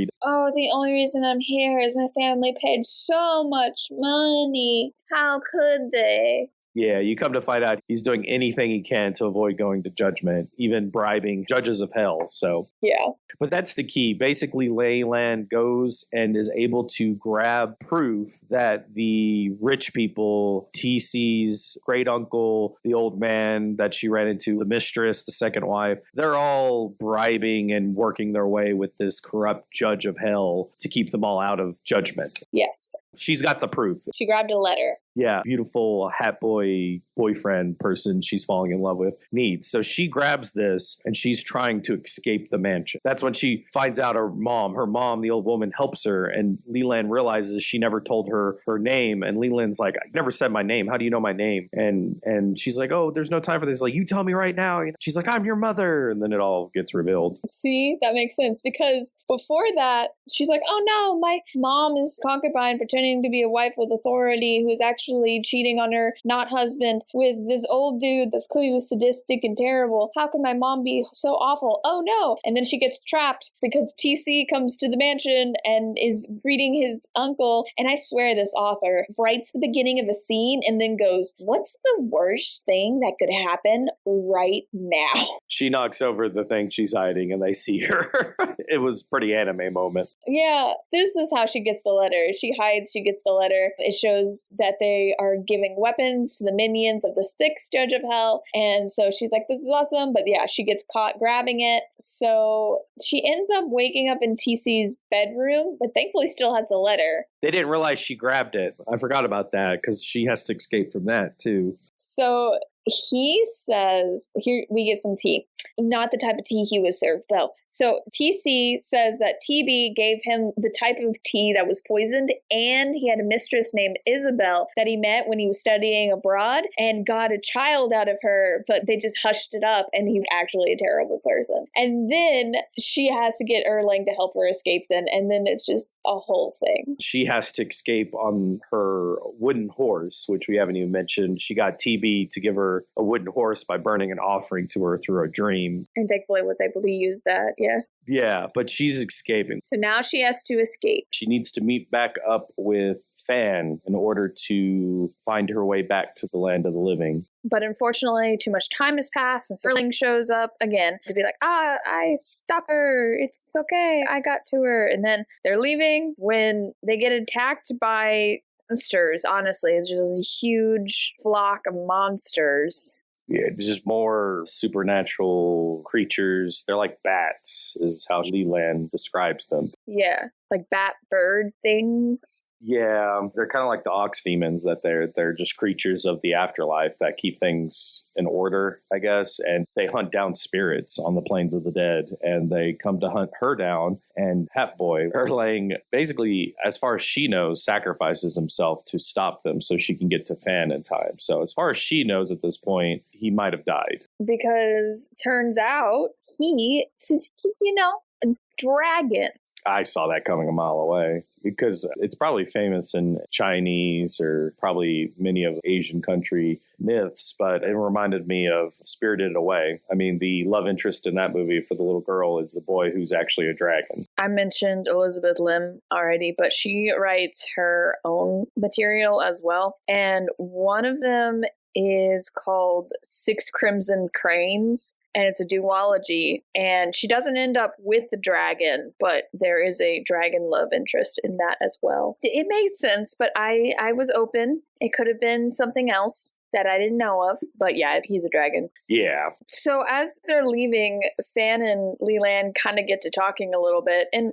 The only reason I'm here is my family paid so much money. How could they? Yeah, you come to find out he's doing anything he can to avoid going to judgment, even bribing judges of hell. So, yeah. But that's the key. Basically, Leyland goes and is able to grab proof that the rich people, TC's great uncle, the old man that she ran into, the mistress, the second wife, they're all bribing and working their way with this corrupt judge of hell to keep them all out of judgment. Yes. She's got the proof. She grabbed a letter. Yeah, beautiful hat boy boyfriend person she's falling in love with needs. So she grabs this and she's trying to escape the mansion. That's when she finds out her mom, the old woman, helps her, and Leland realizes she never told her name. And Leland's like, I never said my name. How do you know my name? And she's like, oh, there's no time for this. Like, you tell me right now. She's like, I'm your mother. And then it all gets revealed. See, that makes sense because before that, she's like, oh no, my mom is concubine pretending to be a wife with authority who's actually cheating on her not husband with this old dude that's clearly sadistic and terrible. How can my mom be so awful? Oh no. And then she gets trapped because TC comes to the mansion and is greeting his uncle. And I swear this author writes the beginning of a scene and then goes, what's the worst thing that could happen right now? She knocks over the thing she's hiding and they see her. It was pretty anime moment. Yeah, this is how she gets the letter. She hides, she gets the letter. It shows that they are giving weapons to the minions of the sixth judge of hell. And so she's like, this is awesome. But yeah, she gets caught grabbing it. So she ends up waking up in TC's bedroom, but thankfully still has the letter. They didn't realize she grabbed it. I forgot about that because she has to escape from that too. So he says, here we get some tea. Not the type of tea he was served, though. So TC says that TB gave him the type of tea that was poisoned, and he had a mistress named Isabel that he met when he was studying abroad and got a child out of her, but they just hushed it up, and he's actually a terrible person. And then she has to get Erlang to help her escape then, and then it's just a whole thing. She has to escape on her wooden horse, which we haven't even mentioned. She got TB to give her a wooden horse by burning an offering to her through a dream. And thankfully was able to use that, yeah. Yeah, but she's escaping. So now she has to escape. She needs to meet back up with Fan in order to find her way back to the land of the living. But unfortunately, too much time has passed, and Erlang shows up again to be like, I stopped her. It's okay. I got to her. And then they're leaving when they get attacked by monsters. Honestly, it's just a huge flock of monsters. Yeah, just more supernatural creatures. They're like bats, is how Leland describes them. Yeah, like bat bird things. Yeah, they're kind of like the ox demons, that they're just creatures of the afterlife that keep things in order, I guess. And they hunt down spirits on the plains of the dead, and they come to hunt her down. And Hat Boy, Erlang, basically, as far as she knows, sacrifices himself to stop them so she can get to Fan in time. So as far as she knows at this point, he might have died. Because turns out he, a dragon. I saw that coming a mile away because it's probably famous in Chinese or probably many of Asian country myths, but it reminded me of Spirited Away. I mean, the love interest in that movie for the little girl is the boy who's actually a dragon. I mentioned Elizabeth Lim already, but she writes her own material as well. And one of them is called Six Crimson Cranes. And it's a duology, and she doesn't end up with the dragon, but there is a dragon love interest in that as well. It made sense, but I was open. It could have been something else. that I didn't know of. But yeah, he's a dragon. Yeah. So as they're leaving, Fan and Leland kind of get to talking a little bit. And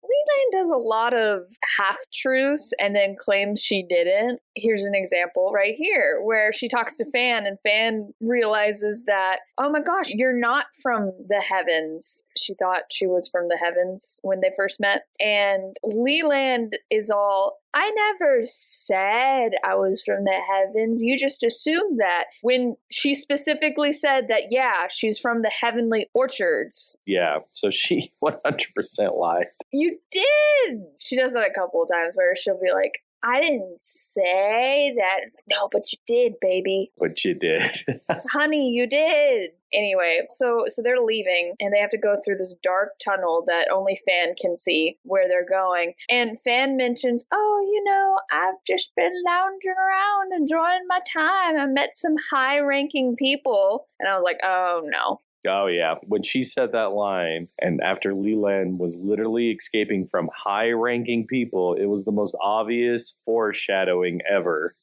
Leland does a lot of half-truths and then claims she didn't. Here's an example right here where she talks to Fan and Fan realizes that, oh my gosh, you're not from the heavens. She thought she was from the heavens when they first met. And Leland is all, I never said I was from the heavens. You just assumed that. When she specifically said that, yeah, she's from the heavenly orchards. Yeah, so she 100% lied. You did! She does that a couple of times where she'll be like, I didn't say that. It's like, no, but you did, baby. But you did. Honey, you did. Anyway, so they're leaving and they have to go through this dark tunnel that only Fan can see where they're going. And Fan mentions, oh, I've just been lounging around enjoying my time. I met some high-ranking people. And I was like, oh, no. Oh, yeah. When she said that line, and after Leland was literally escaping from high-ranking people, it was the most obvious foreshadowing ever.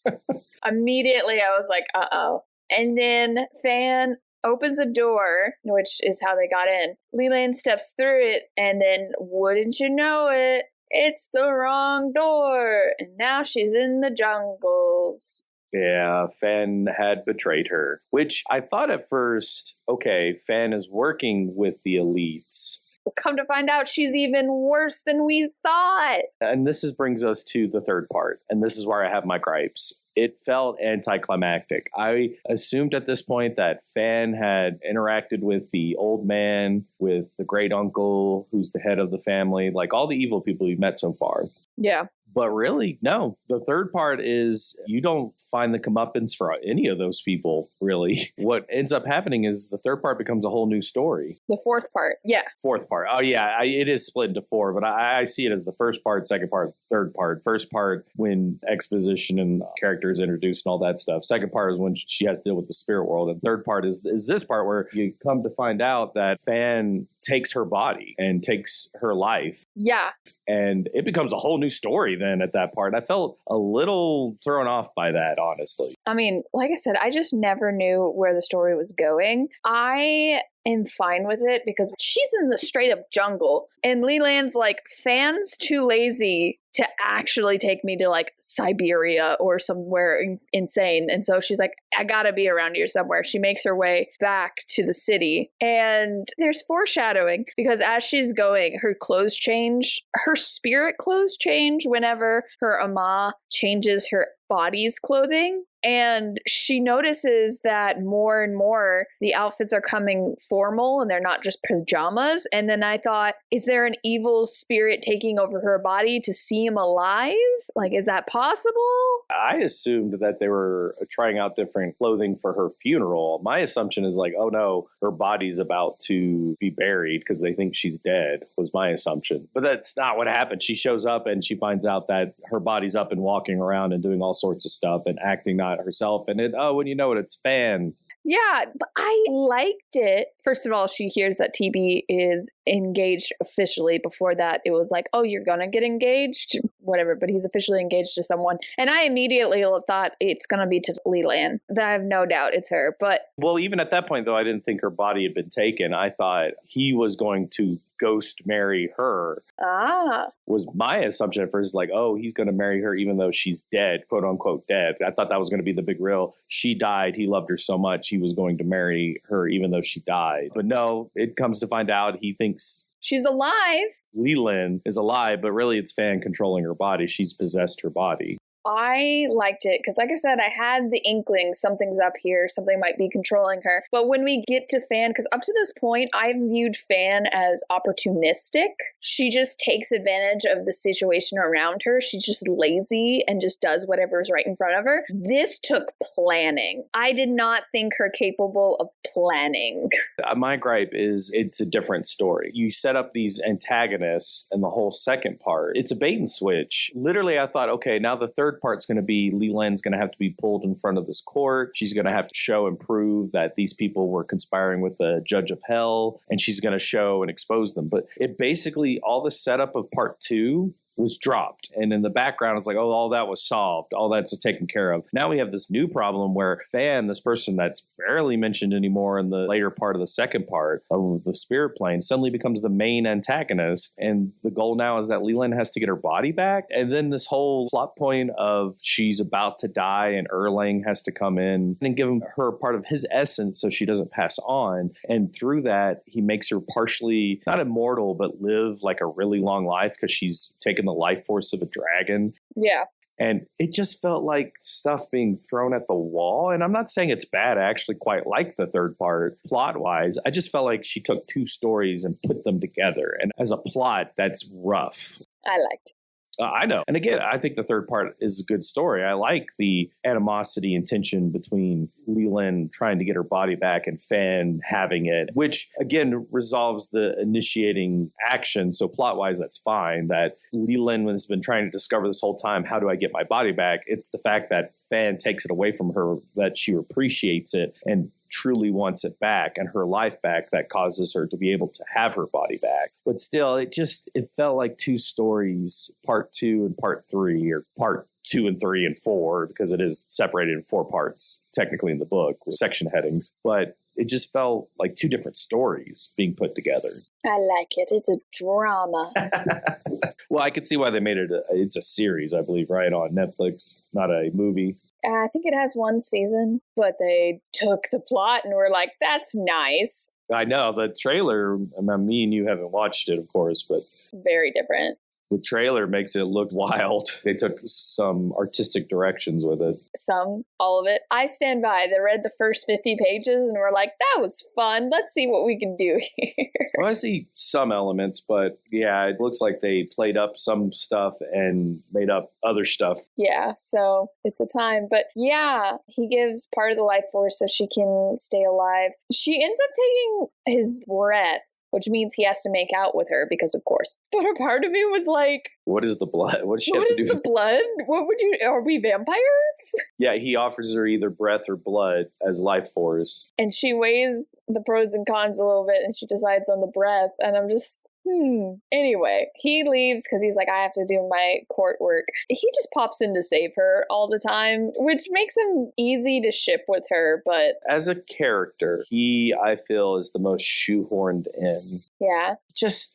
Immediately, I was like, uh-oh. And then Fan opens a door, which is how they got in. Leland steps through it, and then, wouldn't you know it, it's the wrong door. And now she's in the jungles. Yeah, Fan had betrayed her, which I thought at first, okay, Fan is working with the elites. Come to find out, she's even worse than we thought. And this brings us to the third part, and this is where I have my gripes. It felt anticlimactic. I assumed at this point that Fan had interacted with the old man, with the great uncle, who's the head of the family, like all the evil people we've met so far. Yeah. But really, no. The third part is you don't find the comeuppance for any of those people, really. What ends up happening is the third part becomes a whole new story. The fourth part, yeah. Fourth part. Oh, yeah, it is split into four, but I see it as the first part, second part, third part. First part, when exposition and characters introduced and all that stuff. Second part is when she has to deal with the spirit world. And third part is this part where you come to find out that Fan takes her body and takes her life. Yeah. And it becomes a whole new story then at that part. I felt a little thrown off by that, honestly. I mean, like I said, I just never knew where the story was going. I am fine with it because she's in the straight up jungle and Leland's like, Fan's too lazy to actually take me to like Siberia or somewhere insane. And so she's like, I gotta be around here somewhere. She makes her way back to the city. And there's foreshadowing because as she's going, her clothes change, her spirit clothes change whenever her Ama changes her body's clothing. And she notices that more and more the outfits are coming formal and they're not just pajamas. And then I thought, is there an evil spirit taking over her body to seem alive? Like, is that possible? I assumed that they were trying out different clothing for her funeral. My assumption is like, oh no, her body's about to be buried because they think she's dead, was my assumption. But that's not what happened. She shows up and she finds out that her body's up and walking around and doing all sorts of stuff and acting not herself. And when you know it, it's Fan. Yeah, but I liked it. First of all, she hears that TB is engaged officially. Before that, it was like, oh, you're going to get engaged? Whatever, but he's officially engaged to someone. And I immediately thought it's going to be to Leland. I have no doubt it's her. But well, even at that point, though, I didn't think her body had been taken. I thought he was going to ghost marry her. Was my assumption at first, like, oh, he's going to marry her even though she's dead, quote unquote dead. I thought that was going to be the big reveal. She died. He loved her so much he was going to marry her even though she died. But no, it comes to find out he thinks she's alive. Leland is alive, but really it's Fan controlling her body. She's possessed her body. I liked it because, like I said, I had the inkling something's up here, something might be controlling her. But when we get to Fan, because up to this point, I've viewed Fan as opportunistic. She just takes advantage of the situation around her. She's just lazy and just does whatever's right in front of her. This took planning. I did not think her capable of planning. My gripe is it's a different story. You set up these antagonists in the whole second part. It's a bait and switch. Literally, I thought, okay, now the third part's going to be Leland's going to have to be pulled in front of this court. She's going to have to show and prove that these people were conspiring with the judge of hell, and she's going to show and expose them. But it basically, all the setup of part two was dropped. And in the background, it's like, oh, all that was solved. All that's taken care of. Now we have this new problem where Fan, this person that's barely mentioned anymore in the later part of the second part of the spirit plane, suddenly becomes the main antagonist. And the goal now is that Leland has to get her body back. And then this whole plot point of she's about to die and Erlang has to come in and give her part of his essence so she doesn't pass on. And through that, he makes her partially, not immortal, but live like a really long life because she's taken the life force of a dragon. Yeah. And it just felt like stuff being thrown at the wall. And I'm not saying it's bad. I actually quite like the third part plot-wise. I just felt like she took two stories and put them together. And as a plot, that's rough. I liked it. I know. And again, I think the third part is a good story. I like the animosity and tension between Leland trying to get her body back and Fan having it, which again resolves the initiating action. So plot-wise, that's fine. That Leland has been trying to discover this whole time, how do I get my body back? It's the fact that Fan takes it away from her, that she appreciates it and truly wants it back and her life back, that causes her to be able to have her body back. But still, it felt like two stories, part 2 and part 3, or part 2 and 3 and 4, because it is separated in 4 parts technically in the book with section headings. But it just felt like two different stories being put together. I like it. It's a drama. Well, I could see why they made it. It's a series, I believe, right, on Netflix, not a movie. I think it has 1 season, but they took the plot and were like, that's nice. I know. The trailer, me and you haven't watched it, of course, but very different. The trailer makes it look wild. They took some artistic directions with it. All of it. I stand by. They read the first 50 pages and were like, that was fun. Let's see what we can do here. Well, I see some elements, but yeah, it looks like they played up some stuff and made up other stuff. Yeah, so it's a time. But yeah, he gives part of the life force so she can stay alive. She ends up taking his breath, which means he has to make out with her because, of course. But a part of me was like, what is the blood? What does she have to do? What is the blood? Are we vampires? Yeah, he offers her either breath or blood as life force. And she weighs the pros and cons a little bit and she decides on the breath. And I'm just, Anyway, he leaves because he's like, I have to do my court work. He just pops in to save her all the time, which makes him easy to ship with her. But as a character, he, I feel, is the most shoehorned in. Yeah.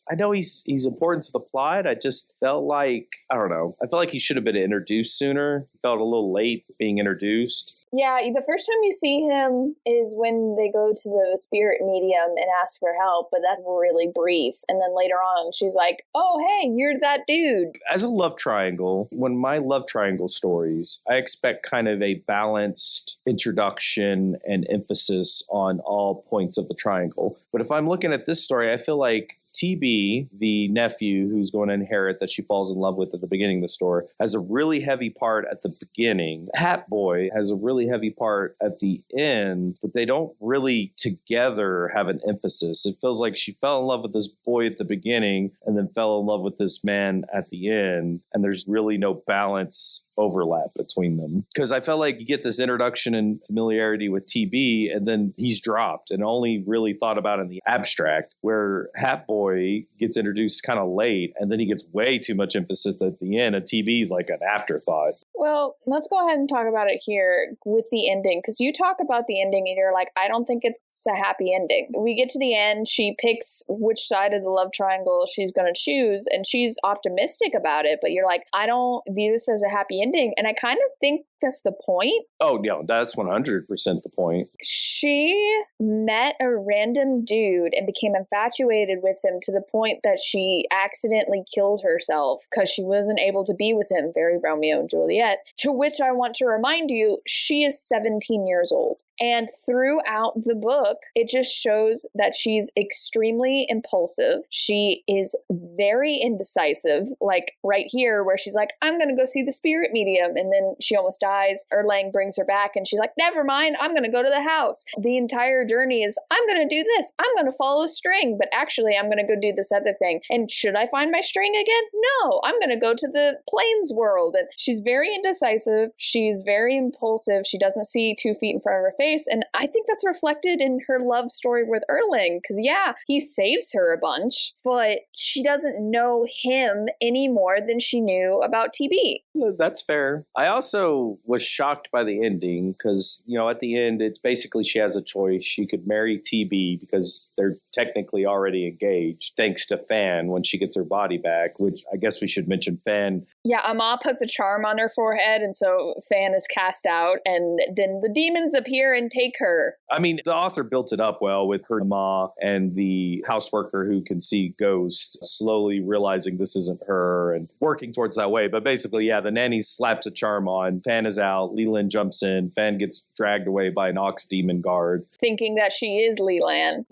I know he's important to the plot. I just felt like, I don't know. I felt like he should have been introduced sooner. Felt a little late being introduced. Yeah, the first time you see him is when they go to the spirit medium and ask for help, but that's really brief. And then later on, she's like, oh, hey, you're that dude. As a love triangle, when my love triangle stories, I expect kind of a balanced introduction and emphasis on all points of the triangle. But if I'm looking at this story, I feel like TB, the nephew who's going to inherit that she falls in love with at the beginning of the story, has a really heavy part at the beginning. Hat Boy has a really heavy part at the end, but they don't really together have an emphasis. It feels like she fell in love with this boy at the beginning and then fell in love with this man at the end, and there's really no balance overlap between them. Because I felt like you get this introduction and familiarity with TB, and then he's dropped and only really thought about in the abstract, where Hat Boy gets introduced kind of late, and then he gets way too much emphasis at the end, and TB's like an afterthought. Well, let's go ahead and talk about it here with the ending, because you talk about the ending and you're like, I don't think it's a happy ending. We get to the end, she picks which side of the love triangle she's going to choose, and she's optimistic about it, but you're like, I don't view this as a happy ending, and I kind of think that's the point. Oh, no, that's 100% the point. She met a random dude and became infatuated with him to the point that she accidentally killed herself because she wasn't able to be with him. Very Romeo and Juliet. To which I want to remind you, she is 17 years old. And throughout the book, it just shows that she's extremely impulsive. She is very indecisive, like right here where she's like, I'm going to go see the spirit medium. And then she almost dies. Erlang brings her back and she's like, never mind, I'm going to go to the house. The entire journey is, I'm going to do this. I'm going to follow a string, but actually I'm going to go do this other thing. And should I find my string again? No, I'm going to go to the plains world. And she's very indecisive. She's very impulsive. She doesn't see 2 feet in front of her face. face. And I think that's reflected in her love story with Erling. Because, yeah, he saves her a bunch, but she doesn't know him any more than she knew about TB. That's fair. I also was shocked by the ending because, at the end, it's basically she has a choice. She could marry TB because they're technically already engaged, thanks to Fan when she gets her body back, which I guess we should mention Fan. Yeah, Ama puts a charm on her forehead, and so Fan is cast out, and then the demons appear and take her. I mean, the author built it up well with her Ama and the houseworker who can see ghosts slowly realizing this isn't her and working towards that way. But basically, yeah, the nanny slaps a charm on. Fan is out. Leland jumps in. Fan gets dragged away by an ox demon guard, thinking that she is Leland.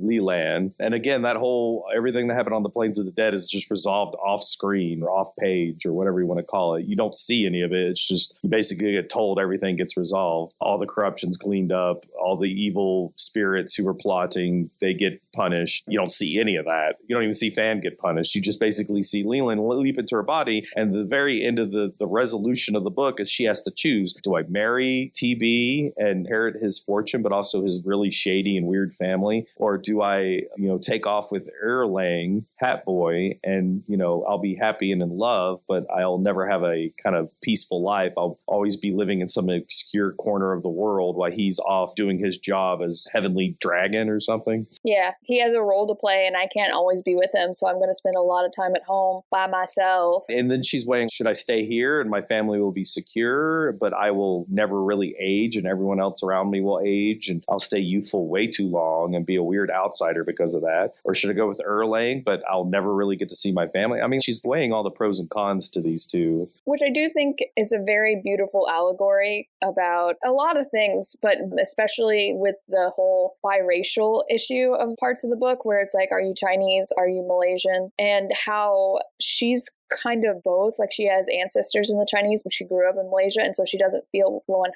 And again, that whole everything that happened on the Plains of the Dead is just resolved off screen or off page or whatever you want to call it. You don't see any of it. It's just you basically get told everything gets resolved. All the corruption's cleaned up. All the evil spirits who were plotting, they get punished. You don't see any of that. You don't even see Fan get punished. You just basically see Leland leap into her body. And the very end of the resolution of the book is she has to choose. Do I marry TB and inherit his fortune, but also his really shady and weird family? Or do I, take off with Erlang, Hat Boy, and, I'll be happy and in love, but I'll never have a kind of peaceful life. I'll always be living in some obscure corner of the world while he's off doing his job as Heavenly Dragon or something. Yeah, he has a role to play and I can't always be with him, so I'm going to spend a lot of time at home by myself. And then she's weighing, should I stay here and my family will be secure, but I will never really age and everyone else around me will age and I'll stay youthful way too long and be a weird outsider because of that? Or should I go with Erlang, but I'll never really get to see my family? I mean, she's weighing all the pros and cons to these two. Which I do think is a very beautiful allegory about a lot of things, but especially with the whole biracial issue of parts of the book where it's like, are you Chinese? Are you Malaysian? And how she's kind of both. Like she has ancestors in the Chinese, but she grew up in Malaysia, and so she doesn't feel 100%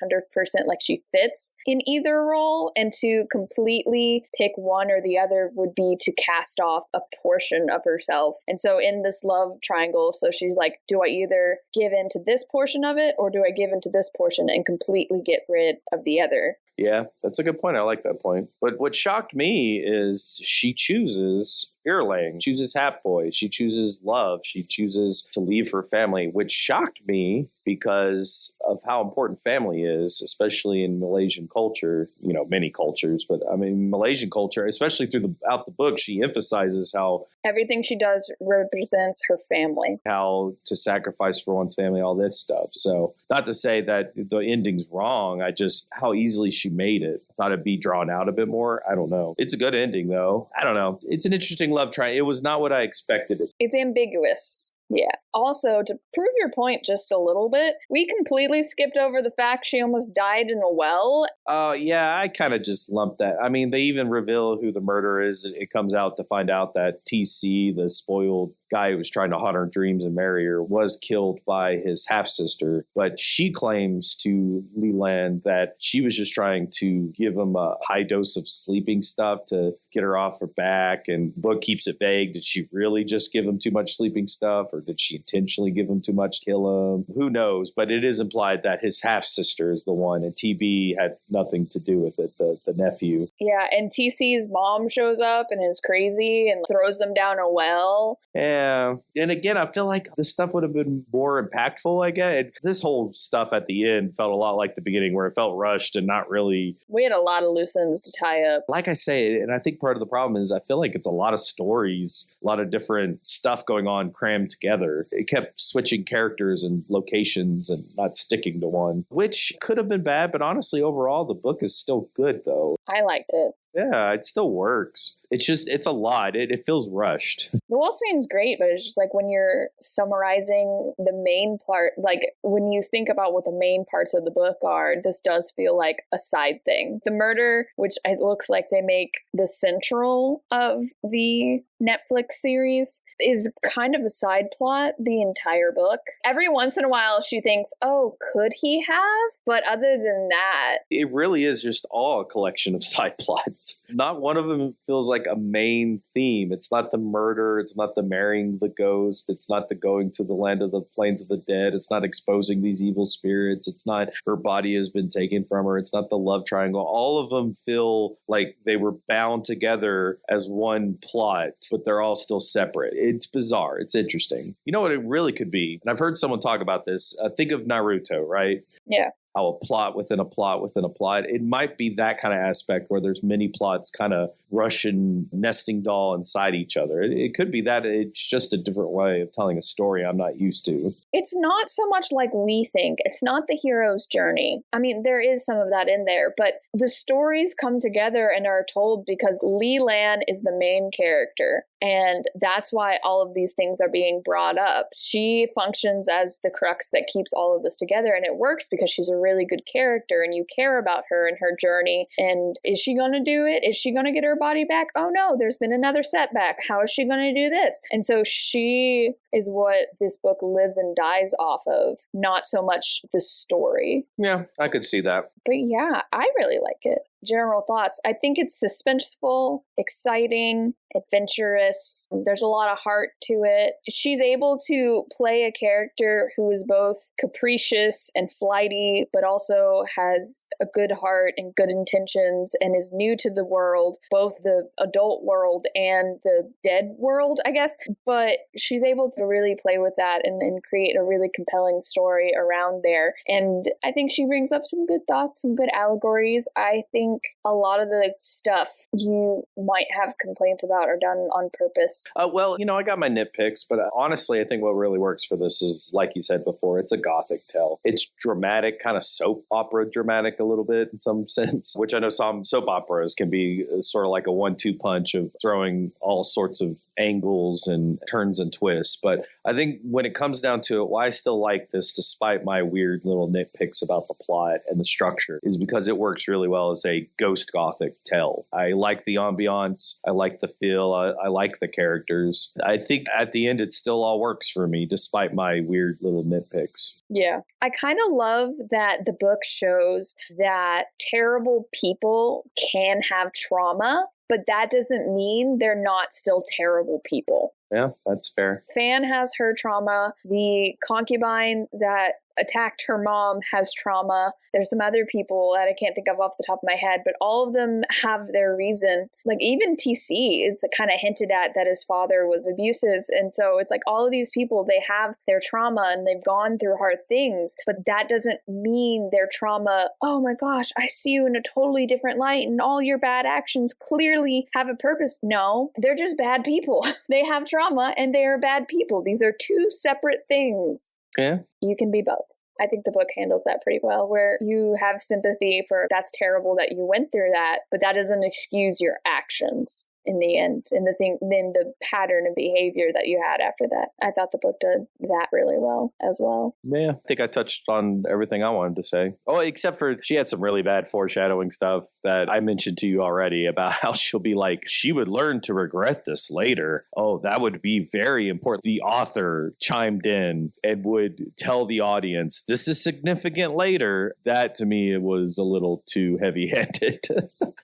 like she fits in either role. And to completely pick one or the other would be to cast off a portion of herself. And so in this love triangle, so she's like, do I either give in to this portion of it, or do I give into this portion and completely get rid of the other? Yeah, that's a good point. I like that point. But what shocked me is she chooses Erlang, chooses Hat Boy, she chooses love, she chooses to leave her family, which shocked me because of how important family is, especially in Malaysian culture, many cultures, but I mean, Malaysian culture, especially throughout the book, she emphasizes how everything she does represents her family, how to sacrifice for one's family, all this stuff. So not to say that the ending's wrong, I just, how easily she made it. I thought it'd be drawn out a bit more. I don't know. It's a good ending though. I don't know. It's an interesting love triangle. It was not what I expected it. It's ambiguous. Yeah. Also, to prove your point just a little bit, we completely skipped over the fact she almost died in a well. Yeah, I kind of just lumped that. I mean, they even reveal who the murderer is. It comes out to find out that TC, the spoiled guy who was trying to haunt her dreams and marry her, was killed by his half-sister. But she claims to Leland that she was just trying to give him a high dose of sleeping stuff to get her off her back. And the book keeps it vague. Did she really just give him too much sleeping stuff, or did she intentionally give him too much, kill him? Who knows? But it is implied that his half-sister is the one, and TB had nothing to do with it, the nephew. Yeah, and TC's mom shows up and is crazy and throws them down a well. Yeah. And again, I feel like this stuff would have been more impactful, I guess. This whole stuff at the end felt a lot like the beginning, where it felt rushed and not really... We had a lot of loose ends to tie up. Like I say, and I think part of the problem is I feel like it's a lot of stories, a lot of different stuff going on crammed together. It kept switching characters and locations and not sticking to one, which could have been bad. But honestly, overall, the book is still good, though. I liked it. Yeah, it still works. It's a lot. It feels rushed. The wall scene's great, but it's just like when you're summarizing the main part, like when you think about what the main parts of the book are, this does feel like a side thing. The murder, which it looks like they make the central of the Netflix series, is kind of a side plot the entire book. Every once in a while she thinks, oh, could he have? But other than that, it really is just all a collection of side plots. it's not one of them feels like a main theme. It's not the murder. It's not the marrying the ghost. It's not the going to the land of the plains of the dead. It's not exposing these evil spirits. It's not her body has been taken from her. It's not the love triangle. All of them feel like they were bound together as one plot, but they're all still separate. It's bizarre. It's interesting. You know what it really could be? And I've heard someone talk about this. Think of Naruto, right? Yeah. How a plot within a plot within a plot. It might be that kind of aspect where there's many plots kind of Russian nesting doll inside each other. It could be that. It's just a different way of telling a story I'm not used to. It's not so much like we think. It's not the hero's journey. I mean, there is some of that in there, but the stories come together and are told because Lee Lan is the main character. And that's why all of these things are being brought up. She functions as the crux that keeps all of this together. And it works because she's a really good character and you care about her and her journey. And is she going to do it? Is she going to get her body back? Oh no, there's been another setback. How is she going to do this? And so she is what this book lives and dies off of, not so much the story. Yeah, I could see that. But yeah, I really like it. General thoughts. I think it's suspenseful, exciting, adventurous. There's a lot of heart to it. She's able to play a character who is both capricious and flighty, but also has a good heart and good intentions and is new to the world, both the adult world and the dead world, I guess. But she's able to really play with that and create a really compelling story around there. And I think she brings up some good thoughts, some good allegories. I think a lot of the stuff you might have complaints about are done on purpose. Well, I got my nitpicks, but honestly, I think what really works for this is, like you said before, it's a gothic tale. It's dramatic, kind of soap opera dramatic a little bit in some sense, which I know some soap operas can be sort of like a 1-2 punch of throwing all sorts of angles and turns and twists. But I think when it comes down to it, why I still like this, despite my weird little nitpicks about the plot and the structure, is because it works really well as a ghost gothic tale. I like the ambiance. I like the feel. I like the characters. I think at the end, it still all works for me, despite my weird little nitpicks. Yeah. I kind of love that the book shows that terrible people can have trauma, but that doesn't mean they're not still terrible people. Yeah, that's fair. Fan has her trauma. The concubine that attacked her mom has trauma. There's some other people that I can't think of off the top of my head, but all of them have their reason. Like even TC, it's kind of hinted at that his father was abusive. And so it's like all of these people, they have their trauma and they've gone through hard things, but that doesn't mean their trauma, oh my gosh, I see you in a totally different light and all your bad actions clearly have a purpose. No, they're just bad people. They have trauma and they are bad people. These are two separate things. Yeah. You can be both. I think the book handles that pretty well, where you have sympathy for that's terrible that you went through that, but that doesn't excuse your actions in the end, and then the pattern of behavior that you had after that. I thought the book did that really well as well. Yeah, I think I touched on everything I wanted to say. Oh, except for she had some really bad foreshadowing stuff that I mentioned to you already about how she'll be like, she would learn to regret this later. Oh, that would be very important. The author chimed in and would tell the audience, this is significant later. That to me, it was a little too heavy-handed.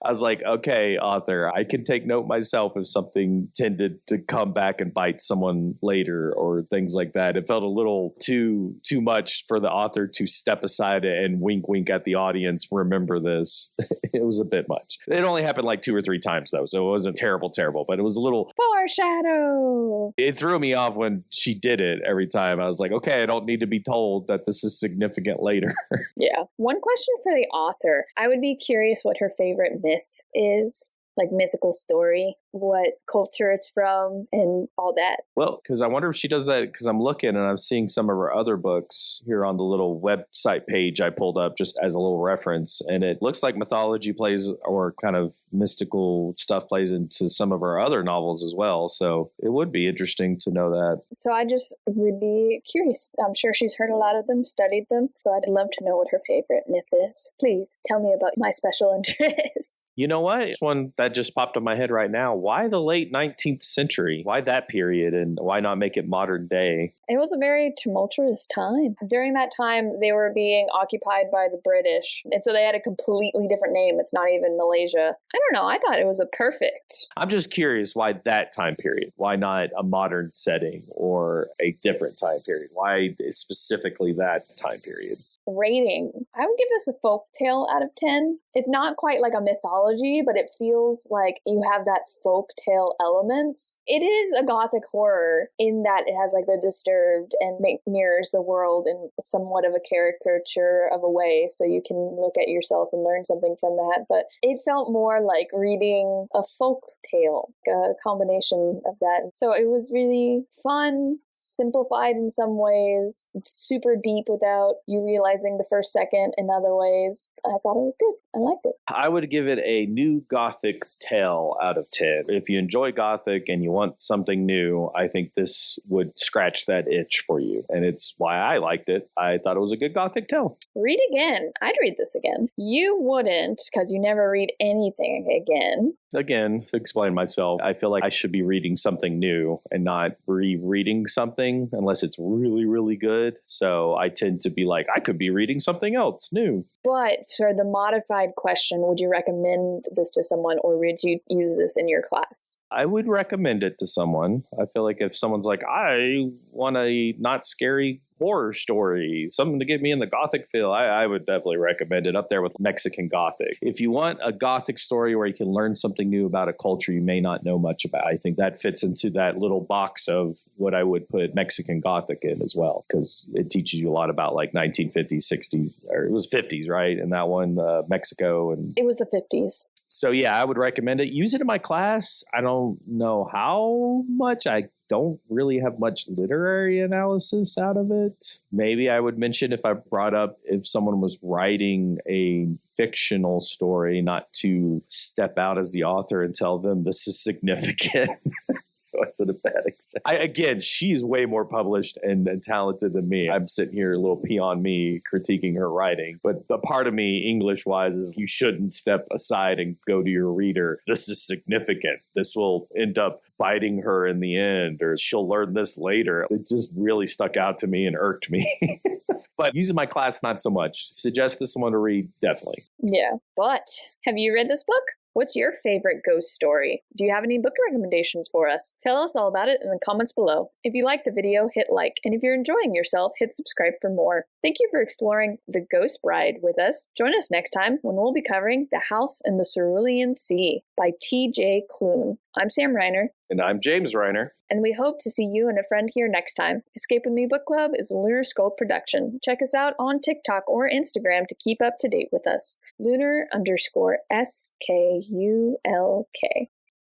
I was like, okay, author, I can take note myself if something tended to come back and bite someone later or things like that. It felt a little too much for the author to step aside and wink at the audience. Remember this. It was a bit much. It only happened like 2 or 3 times though, so it wasn't terrible, but it was a little foreshadow. It threw me off when she did it every time. I was like, okay, I don't need to be told that this is significant later. Yeah. One question for the author. I would be curious what her favorite myth is. Like mythical story, what culture it's from, and all that. Well, because I wonder if she does that, because I'm looking and I'm seeing some of her other books here on the little website page I pulled up just as a little reference. And it looks like mythology plays, or kind of mystical stuff plays into some of her other novels as well. So it would be interesting to know that. So I just would be curious. I'm sure she's heard a lot of them, studied them. So I'd love to know what her favorite myth is. Please tell me about my special interests. You know what? This one that just popped in my head right now. Why the late 19th century? Why that period? And why not make it modern day? It was a very tumultuous time. During that time, they were being occupied by the British. And so they had a completely different name. It's not even Malaysia. I don't know. I thought it was a perfect. I'm just curious why that time period? Why not a modern setting or a different time period? Why specifically that time period? Rating. I would give this a folk tale out of 10. It's not quite like a mythology, but it feels like you have that folk tale elements. It is a gothic horror in that it has like the disturbed and mirrors the world in somewhat of a caricature of a way, so you can look at yourself and learn something from that. But it felt more like reading a folk tale, a combination of that. So it was really fun, simplified in some ways, super deep without you realizing the first second in other ways. I thought it was good. I liked it. I would give it a new Gothic tale out of 10. If you enjoy Gothic and you want something new, I think this would scratch that itch for you. And it's why I liked it. I thought it was a good Gothic tale. Read again. I'd read this again. You wouldn't, because you never read anything again. Again, to explain myself, I feel like I should be reading something new and not rereading something unless it's really, really good. So I tend to be like, I could be reading something else new. But for the modified question, would you recommend this to someone, or would you use this in your class? I would recommend it to someone. I feel like if someone's like, I want a not scary horror story, something to get me in the Gothic feel, I would definitely recommend it, up there with Mexican Gothic. If you want a Gothic story where you can learn something new about a culture you may not know much about, I think that fits into that little box of what I would put Mexican Gothic in as well, because it teaches you a lot about like 1950s, 60s, or it was 50s, right? And that one, Mexico. And it was the 50s. So yeah, I would recommend it. Use it in my class. I don't know how much. I don't really have much literary analysis out of it. Maybe I would mention if I brought up if someone was writing a fictional story, not to step out as the author and tell them this is significant. So I said a bad example. Again, she's way more published and talented than me. I'm sitting here a little pee on me critiquing her writing. But the part of me, English-wise, is you shouldn't step aside and go to your reader. This is significant. This will end up biting her in the end, or she'll learn this later. It just really stuck out to me and irked me. But using my class, not so much. Suggest to someone to read, definitely. Yeah. But have you read this book? What's your favorite ghost story? Do you have any book recommendations for us? Tell us all about it in the comments below. If you liked the video, hit like. And if you're enjoying yourself, hit subscribe for more. Thank you for exploring The Ghost Bride with us. Join us next time when we'll be covering The House in the Cerulean Sea by T.J. Klune. I'm Sam Reiner. And I'm James Reiner. And we hope to see you and a friend here next time. Escape With Me Book Club is a Lunar Skull production. Check us out on TikTok or Instagram to keep up to date with us. Lunar_SKULK.